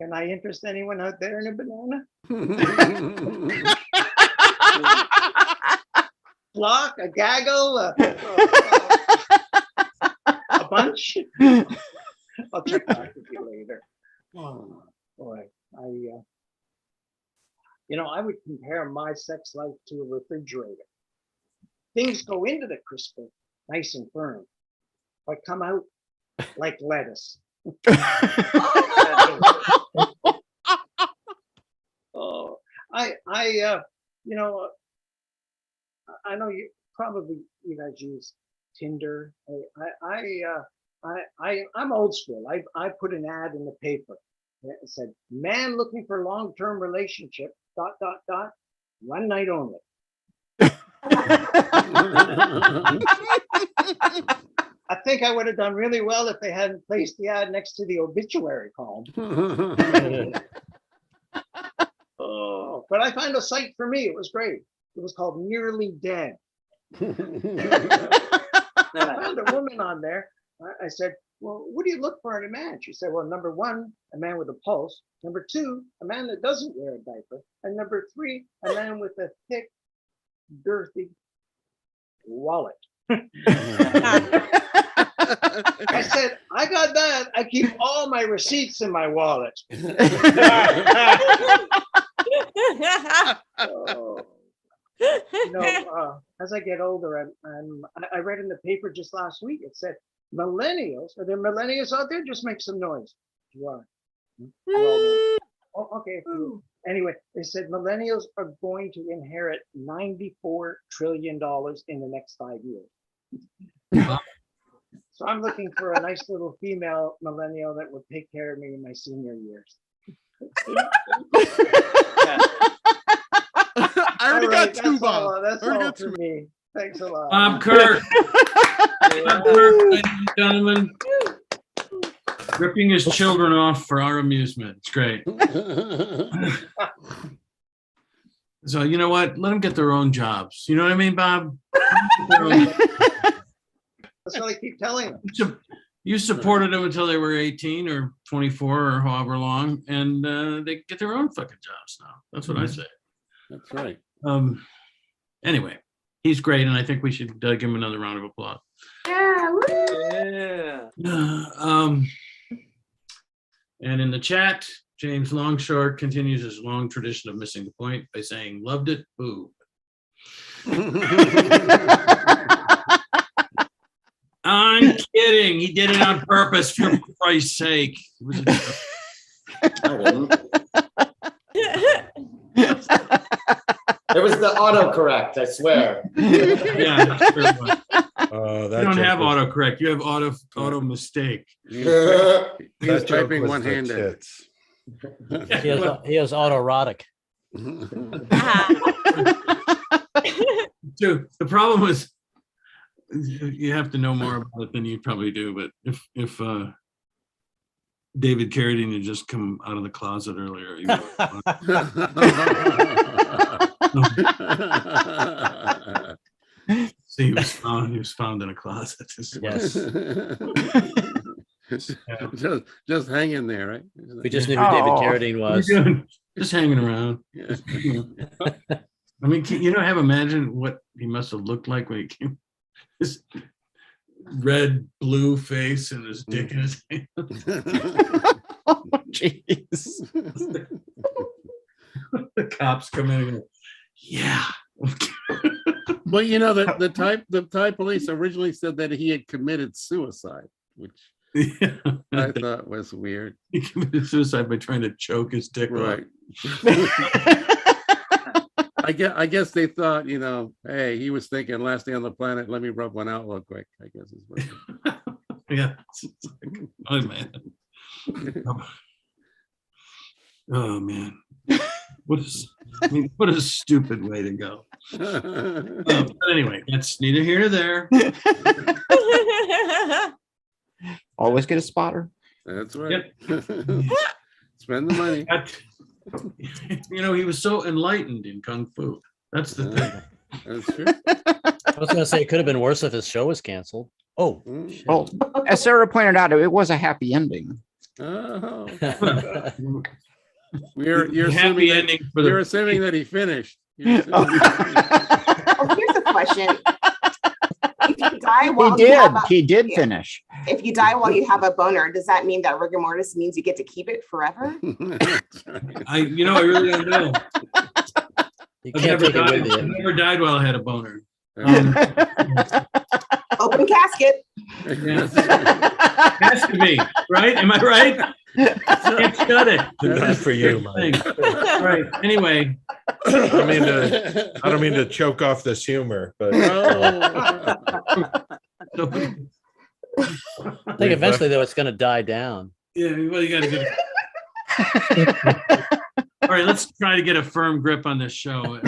Speaker 12: Can I interest anyone out there in a banana? Flock, a gaggle, a bunch. I'll check back with you later. Oh boy, I would compare my sex life to a refrigerator. Things go into the crisper nice and firm, but come out like lettuce. Oh, I know you guys use Tinder. I'm old school. I put an ad in the paper. It said, "Man looking for long-term relationship, ... one night only." I think I would have done really well if they hadn't placed the ad next to the obituary column. Oh, but I found a site for me. It was great. It was called Nearly Dead. I found a woman on there. I said, "Well, what do you look for in a man?" She said, "Well, number one, a man with a pulse. Number two, a man that doesn't wear a diaper. And number three, a man with a thick, girthy wallet." I said, "I got that. I keep all my receipts in my wallet." Oh. As I get older, I read in the paper just last week, it said, millennials, are there millennials out there? Just make some noise. You are. Oh, okay. Anyway, they said millennials are going to inherit $94 trillion in the next 5 years. So I'm looking for a nice little female millennial that will take care of me in my senior years.
Speaker 5: I already got two, Bob.
Speaker 12: That's all for me. Thanks a lot.
Speaker 2: Bob Kirk. Bob Kirk, ladies and gentlemen. Ripping his children off for our amusement. It's great. So you know what? Let them get their own jobs. You know what I mean, Bob?
Speaker 12: That's what I keep telling them.
Speaker 2: You supported them until they were 18 or 24 or however long, and they get their own fucking jobs now. That's what I say.
Speaker 5: That's right.
Speaker 2: Anyway, he's great, and I think we should give him another round of applause.
Speaker 8: Yeah.
Speaker 2: And in the chat, James Longshore continues his long tradition of missing the point by saying, "Loved it, boo." I'm kidding. He did it on purpose, for Christ's sake.
Speaker 6: It was the autocorrect, I swear.
Speaker 2: Yeah, sure it was.
Speaker 1: You
Speaker 2: You don't have autocorrect. You have auto mistake.
Speaker 5: He was typing one-handed.
Speaker 3: He has autoerotic.
Speaker 2: Dude, the problem is you have to know more about it than you probably do. But if David Carradine had just come out of the closet earlier, he see, he was found in a closet.
Speaker 3: Yes.
Speaker 5: Just hanging there, right?
Speaker 3: We just knew who David Carradine was.
Speaker 2: Just hanging around. I mean, you know, imagine what he must have looked like when he came. His red, blue face and his dick in his hand.
Speaker 3: Oh, jeez.
Speaker 2: The cops come in and go, yeah.
Speaker 5: Well, you know, the Thai police originally said that he had committed suicide, which I thought was weird.
Speaker 2: He committed suicide by trying to choke his dick.
Speaker 5: Right. I guess they thought, hey, he was thinking last day on the planet. Let me rub one out real quick. I guess is what.
Speaker 2: Yeah. It's like, oh man. Oh man. What a stupid way to go. But anyway, that's neither here nor there.
Speaker 7: Always get a spotter.
Speaker 5: That's right.
Speaker 2: Yep.
Speaker 5: Spend the money.
Speaker 2: He was so enlightened in Kung Fu. That's the thing.
Speaker 5: That's true.
Speaker 3: I was going to say it could have been worse if his show was canceled. Oh,
Speaker 7: Well, as Sarah pointed out, it was a happy ending.
Speaker 5: Oh.
Speaker 2: Happy
Speaker 5: You're assuming
Speaker 2: ending for the.
Speaker 5: you're assuming that he finished. You're
Speaker 11: Oh, here's a question. If you die
Speaker 7: He
Speaker 11: while you
Speaker 7: did.
Speaker 11: have a,
Speaker 7: He did finish.
Speaker 11: if you die while you have a boner, does that mean that rigor mortis means you get to keep it forever?
Speaker 2: I really don't know.
Speaker 3: you
Speaker 2: I've
Speaker 3: can't
Speaker 2: never
Speaker 3: take it
Speaker 2: died.
Speaker 3: with
Speaker 2: I've
Speaker 3: you.
Speaker 2: never died while I had a boner.
Speaker 11: Open casket.
Speaker 2: Has to be, right? Am I right? Can't shut it.
Speaker 1: Not for you, Mike.
Speaker 2: Right. Anyway.
Speaker 1: I don't mean to choke off this humor, but
Speaker 3: I think eventually, though, it's going to die down.
Speaker 2: Yeah, well, you got to get All right, let's try to get a firm grip on this show.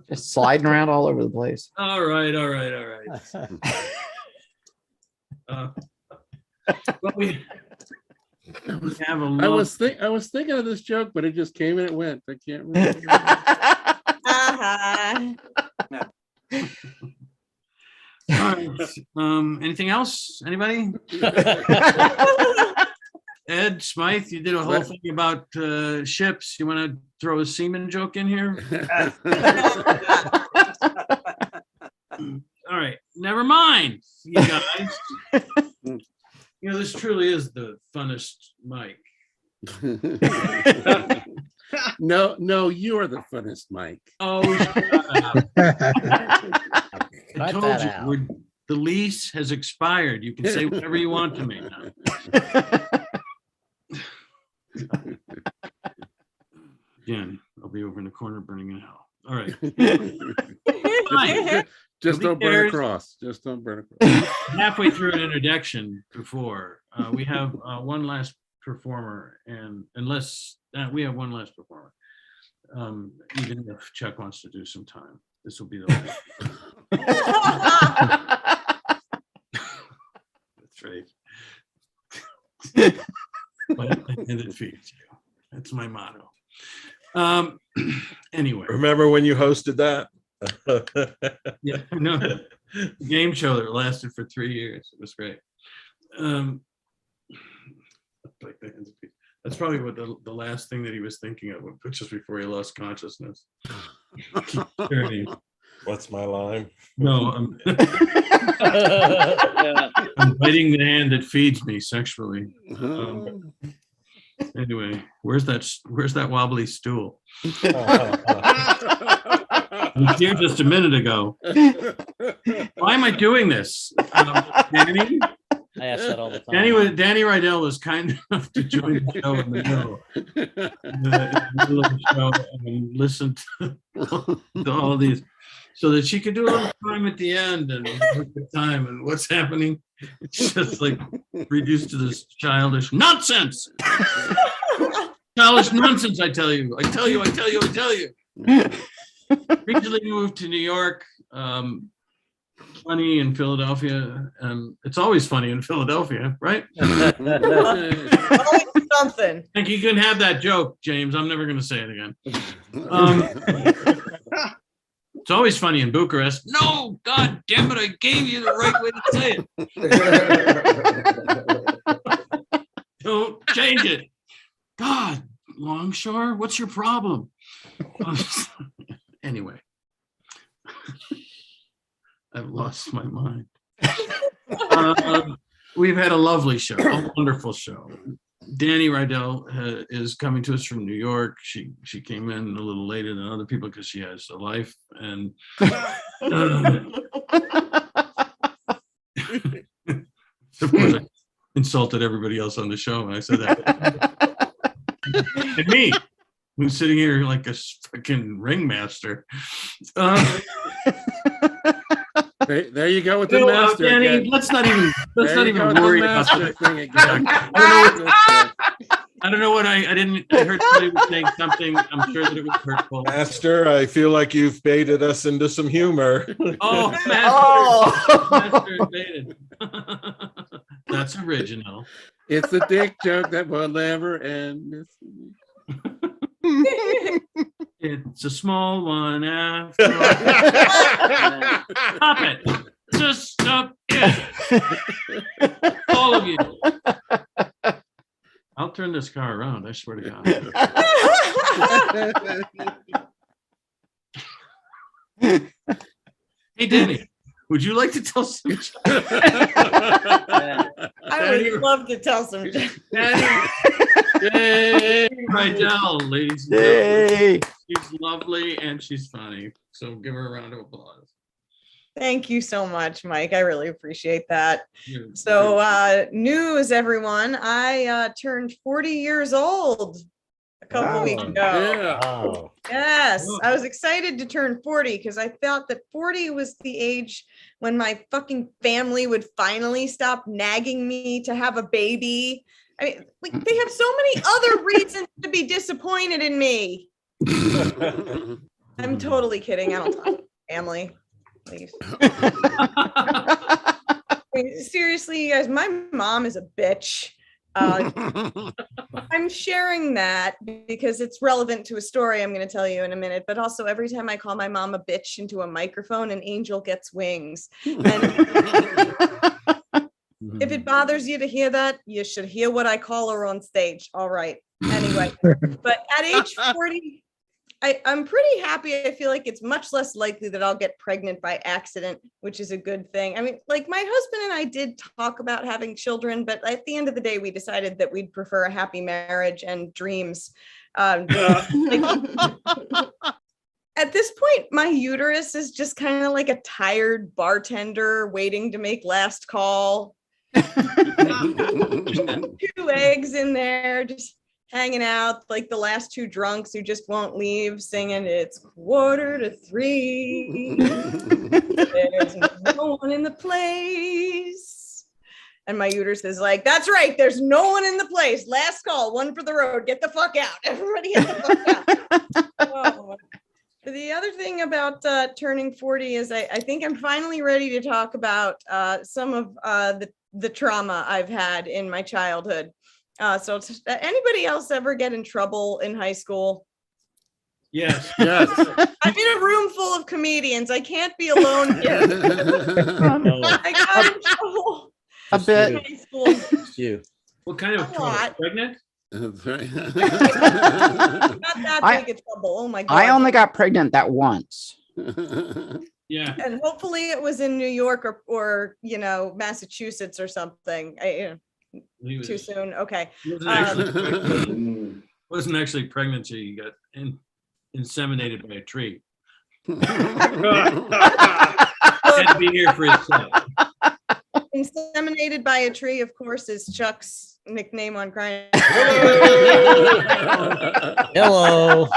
Speaker 7: Just sliding around all over the place.
Speaker 2: All right. Well, we have a
Speaker 5: I was thinking of this joke, but it just came and it went. I can't remember.
Speaker 2: All right. Anything else? Anybody? Ed, Smyth, you did a whole thing about ships. You want to throw a seaman joke in here? All right, never mind, you guys. This truly is the funnest mic.
Speaker 5: No, you are the funnest, Mike.
Speaker 2: Oh, shut up. I told you, the lease has expired. You can say whatever you want to me now. Again, I'll be over in the corner burning in hell. All right.
Speaker 5: Just don't burn across. Just don't burn across.
Speaker 2: Halfway through an introduction before, we have one last performer, and unless we have one last performer, even if Chuck wants to do some time, this will be the last. That's right. And it feeds you. That's my motto. Anyway,
Speaker 1: remember when you hosted that?
Speaker 2: Yeah, no, the game show that lasted for 3 years. It was great. That's probably what the last thing that he was thinking of just before he lost consciousness.
Speaker 1: What's my line?
Speaker 2: No, I'm biting the hand that feeds me sexually. Anyway, where's that wobbly stool? It was here just a minute ago. Why am I doing this? Danny?
Speaker 3: I ask that all the time.
Speaker 2: Danny Rydell was kind enough to join the show in the middle of the show and listen to all these, so that she could do a little time at the end and look at time and what's happening. It's just like reduced to this childish nonsense. Childish nonsense, I tell you. Recently moved to New York. Funny in Philadelphia. It's always funny in Philadelphia, right?
Speaker 13: Something.
Speaker 2: I think you can have that joke, James. I'm never going to say it again. It's always funny in Bucharest. No, God damn it, I gave you the right way to say it. Don't change it. God, Longshore, what's your problem? Anyway, I've lost my mind. We've had a lovely show, a wonderful show. Danny Rydell is coming to us from New York. She came in a little later than other people because she has a life, and of course I insulted everybody else on the show when I said that. And me, who's sitting here like a fucking ringmaster.
Speaker 5: There you go with the master.
Speaker 2: Danny,
Speaker 5: again.
Speaker 2: let's not even
Speaker 5: There you go with the
Speaker 2: worry about
Speaker 5: master
Speaker 2: the
Speaker 5: thing again.
Speaker 2: I don't know what I heard somebody was saying something. I'm sure that it was hurtful.
Speaker 1: Master, I feel like you've baited us into some humor.
Speaker 2: Oh, Master baited. That's original.
Speaker 5: It's a dick joke that will never end.
Speaker 2: It's a small one after all. Stop it. Just stop it. All of you. I'll turn this car around, I swear to God. Hey, Danny, would you like to tell some jokes?
Speaker 13: I would love to tell some jokes.
Speaker 2: Yay! Rydell, ladies and gentlemen. She's lovely and she's funny. So give her a round of applause.
Speaker 13: Thank you so much, Mike. I really appreciate that. So news, everyone. I turned 40 years old a couple weeks ago.
Speaker 5: Yeah.
Speaker 1: Wow.
Speaker 13: Yes, I was excited to turn 40 because I thought that 40 was the age when my fucking family would finally stop nagging me to have a baby. I mean, like, they have so many other reasons to be disappointed in me. I'm totally kidding. I don't talk to family. Please. I mean, seriously, you guys, my mom is a bitch. I'm sharing that because it's relevant to a story I'm going to tell you in a minute, but also every time I call my mom a bitch into a microphone, an angel gets wings. And if it bothers you to hear that, you should hear what I call her on stage. All right. Anyway, but at age 40, I'm pretty happy. I feel like it's much less likely that I'll get pregnant by accident, which is a good thing. I mean, like, my husband and I did talk about having children, but at the end of the day, we decided that we'd prefer a happy marriage and dreams. At this point, my uterus is just kind of like a tired bartender waiting to make last call. 2 eggs in there, just hanging out like the last 2 drunks who just won't leave, singing "It's 2:45. There's no one in the place." And my uterus is like, "That's right, there's no one in the place. Last call, one for the road. Get the fuck out. Everybody get the fuck out." Oh. The other thing about turning 40 is I think I'm finally ready to talk about some of the trauma I've had in my childhood. So anybody else ever get in trouble in high school?
Speaker 2: Yes.
Speaker 5: Yes.
Speaker 13: I'm in a room full of comedians. I can't be alone here. I got in trouble
Speaker 7: A bit.
Speaker 13: in high school.
Speaker 3: You.
Speaker 2: What kind of trouble? Pregnant?
Speaker 5: That's right.
Speaker 13: Not that big a trouble. Oh my God.
Speaker 7: I only got pregnant that once.
Speaker 2: Yeah.
Speaker 13: And hopefully it was in New York or you know, Massachusetts or something. Too soon. Okay.
Speaker 2: Wasn't actually pregnancy. You got inseminated by a tree. Had to be here for his son.
Speaker 13: Inseminated by a tree, of course, is Chuck's nickname on Grindr.
Speaker 3: Hello.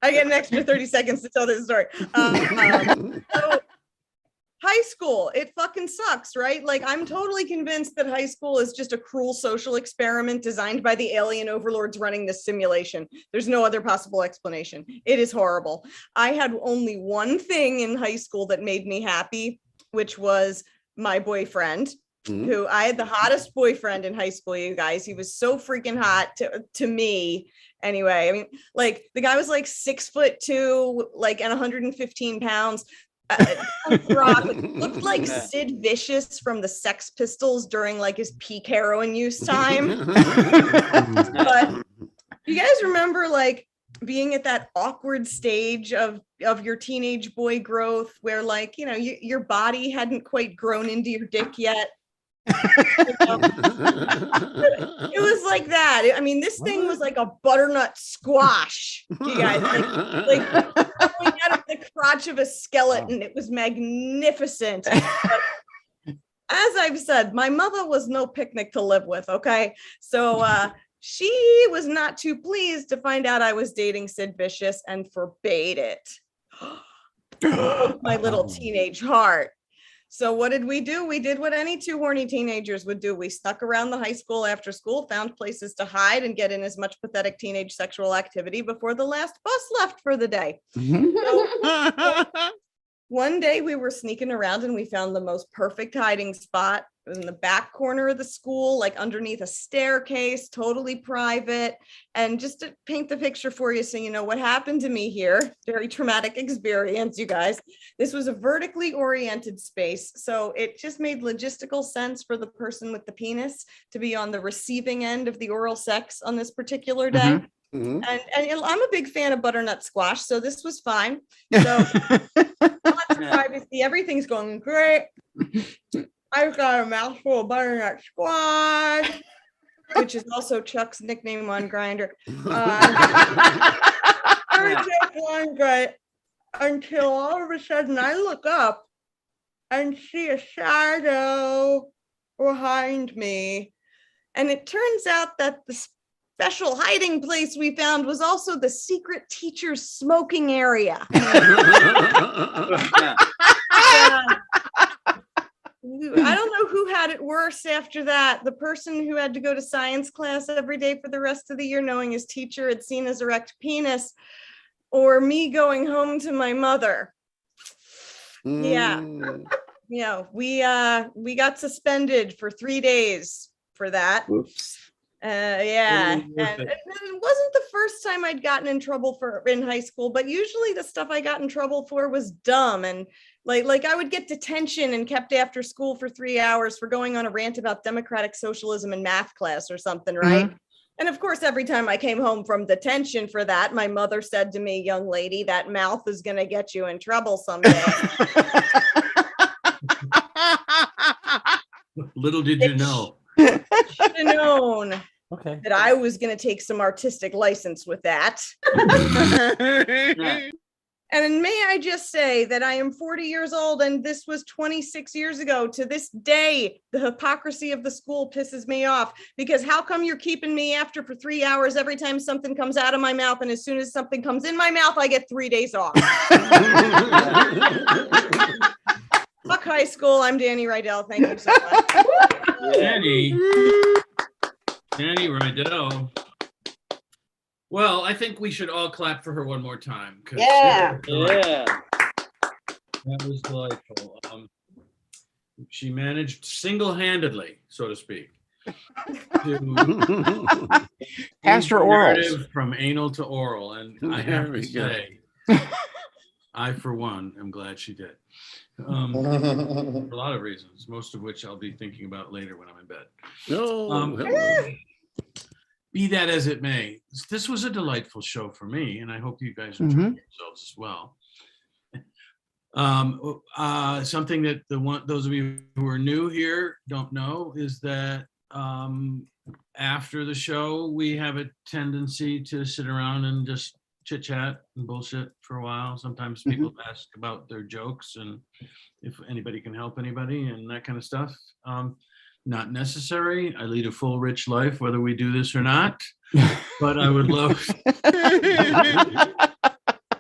Speaker 13: I get an extra 30 seconds to tell this story. So, high school, it fucking sucks, right? Like, I'm totally convinced that high school is just a cruel social experiment designed by the alien overlords running this simulation. There's no other possible explanation. It is horrible. I had only one thing in high school that made me happy, which was my boyfriend. Who I had the hottest boyfriend in high school, you guys. He was so freaking hot to me. Anyway, I mean, like, the guy was like 6'2", like, and 115 pounds. Looked like Sid Vicious from the Sex Pistols during like his peak heroin use time. But you guys remember like being at that awkward stage of your teenage boy growth where, like, you know, your body hadn't quite grown into your dick yet. It was like that. I mean, this thing was like a butternut squash, you guys, like going out of the crotch of a skeleton. It was magnificent. But as I've said, my mother was no picnic to live with. Okay, so She was not too pleased to find out I was dating Sid Vicious and forbade it. My little teenage heart. So what did we do? We did what any two horny teenagers would do. We stuck around the high school after school, found places to hide and get in as much pathetic teenage sexual activity before the last bus left for the day. So, one day we were sneaking around and we found the most perfect hiding spot in the back corner of the school, like underneath a staircase, totally private. And just to paint the picture for you so you know what happened to me here, very traumatic experience, you guys. This was a vertically oriented space, so it just made logistical sense for the person with the penis to be on the receiving end of the oral sex on this particular day. And I'm a big fan of butternut squash, so this was fine. So lots of privacy, everything's going great. I've got a mouthful of butternut squash, which is also Chuck's nickname on Grindr. Everything's going great until all of a sudden I look up and see a shadow behind me. And it turns out that the special hiding place we found was also the secret teacher's smoking area. I don't know who had it worse after that. The person who had to go to science class every day for the rest of the year, knowing his teacher had seen his erect penis, or me going home to my mother. Yeah. We got suspended for 3 days for that.
Speaker 7: Oops.
Speaker 13: And it wasn't the first time I'd gotten in trouble in high school, but usually the stuff I got in trouble for was dumb. And like I would get detention and kept after school for 3 hours for going on a rant about democratic socialism in math class or something, right? And of course, every time I came home from detention for that, my mother said to me, "Young lady, that mouth is going to get you in trouble someday."
Speaker 2: Little did you know.
Speaker 13: Should have known that I was going to take some artistic license with that. And may I just say that I am 40 years old and this was 26 years ago. To this day, the hypocrisy of the school pisses me off, because how come you're keeping me after for 3 hours every time something comes out of my mouth, and as soon as something comes in my mouth, I get 3 days off. Fuck high school. I'm Danny Rydell. Thank you so much.
Speaker 2: Danny Rydell. Well, I think we should all clap for her one more time.
Speaker 11: Yeah.
Speaker 2: That was delightful. She managed single-handedly, so to speak, to
Speaker 7: Past her orals.
Speaker 2: from anal to oral. And I have to say, I, for one, am glad she did. For a lot of reasons, most of which I'll be thinking about later when I'm in bed. Be that as it may, this was a delightful show for me, and I hope you guys enjoyed yourselves as well. Something that those of you who are new here don't know is that after the show, we have a tendency to sit around and just chit chat and bullshit for a while. Sometimes people ask about their jokes and if anybody can help anybody and that kind of stuff. Not necessary. I lead a full, rich life, whether we do this or not. But I would love.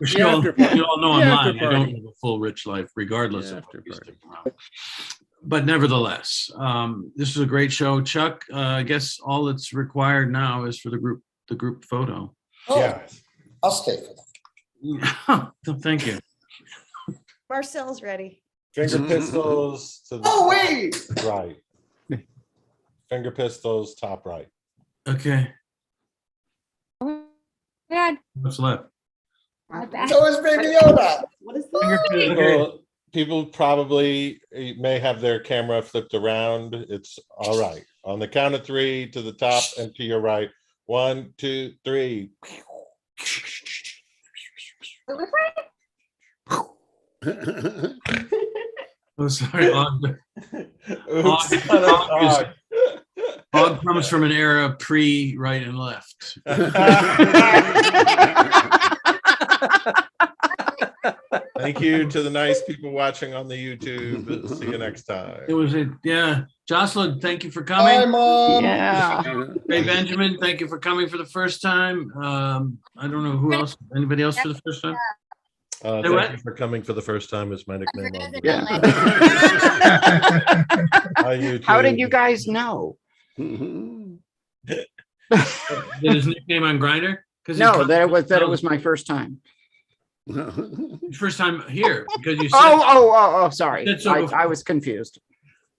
Speaker 2: You all know I'm lying. I don't live a full, rich life, regardless of what we stick around. But nevertheless, this is a great show, Chuck. I guess all that's required now is for the group photo.
Speaker 6: Yeah, I'll stay for that.
Speaker 2: Thank you.
Speaker 13: Marcel's ready.
Speaker 1: Finger pistols to the right. Finger pistols, top right.
Speaker 2: Okay.
Speaker 4: Oh my God.
Speaker 2: What's left?
Speaker 6: So is Baby Yoda.
Speaker 11: What is that?
Speaker 1: People probably may have their camera flipped around. It's all right. On the count of three, to the top and to your right. 1, 2, 3.
Speaker 2: Oh, sorry. Og comes from an era pre right and left.
Speaker 1: Thank you to the nice people watching on the YouTube. See you next time.
Speaker 2: It was Jocelyn, thank you for
Speaker 6: Bye,
Speaker 2: coming.
Speaker 6: Mom.
Speaker 7: Yeah.
Speaker 2: Hey, Benjamin, thank you for coming for the first time. I don't know who else. Anybody else for the first time?
Speaker 1: Thank
Speaker 2: what?
Speaker 1: you for coming for the first time is my nickname. On the
Speaker 7: Yeah.
Speaker 1: Hi, YouTube.
Speaker 7: How did you guys know?
Speaker 2: Did his nickname on Grindr?
Speaker 7: No, that it was my first time.
Speaker 2: First time here because you said
Speaker 7: Oh, sorry.
Speaker 2: You said so
Speaker 7: I was confused.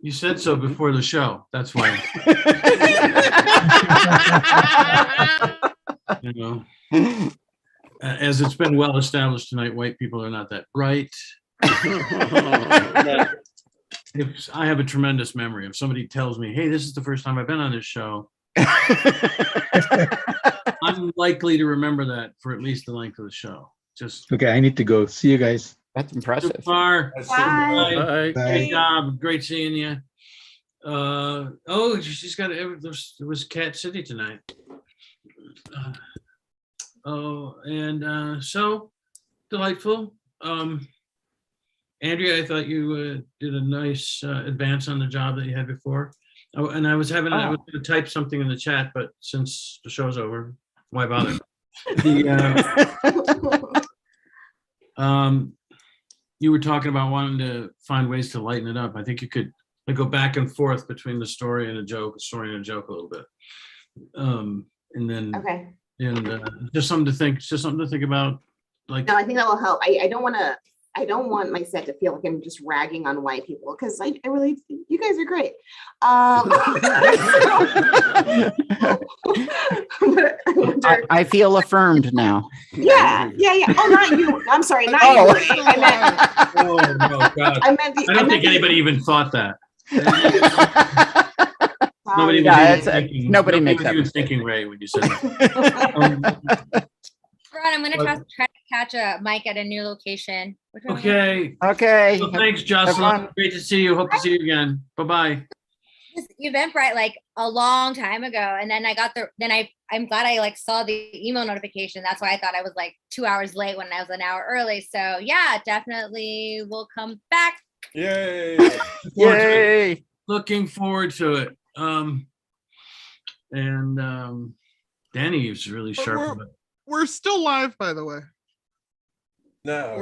Speaker 2: You said so before the show. That's why. You know, as it's been well established tonight, white people are not that bright. If I have a tremendous memory. If somebody tells me, "Hey, this is the first time I've been on this show," I'm likely to remember that for at least the length of the show. Just
Speaker 9: Okay, I need to go. See you guys.
Speaker 7: That's impressive.
Speaker 2: Far.
Speaker 5: Bye.
Speaker 2: Great job. Great seeing you. She's got it was Cat City tonight. So delightful. Andrea, I thought you did a nice advance on the job that you had before. And I was going to type something in the chat, but since the show's over, why bother? You were talking about wanting to find ways to lighten it up. I think you could go back and forth between the story and a joke a little bit. And then just something to think about. Like,
Speaker 11: no, I think that will help. I don't want my set to feel like I'm just ragging on white people because I really, you guys are great.
Speaker 7: I feel affirmed now.
Speaker 11: Yeah. Oh, not you. I'm sorry, not you. I meant.
Speaker 2: Oh no, God! I don't think anybody even thought that. Nobody was even thinking Ray when you said that.
Speaker 4: Ron, I'm gonna try to catch a mic at a new location.
Speaker 2: Okay. Well, thanks, Jocelyn. Great to see you. Hope to see you again. Bye-bye.
Speaker 4: This Eventbrite like a long time ago, and then I'm glad I saw the email notification. That's why I thought I was 2 hours late when I was an hour early. So yeah, definitely we'll come back.
Speaker 1: Yay!
Speaker 7: Yay!
Speaker 2: Looking forward to it. Danny is really sharp.
Speaker 14: We're still live, by the way.
Speaker 1: No.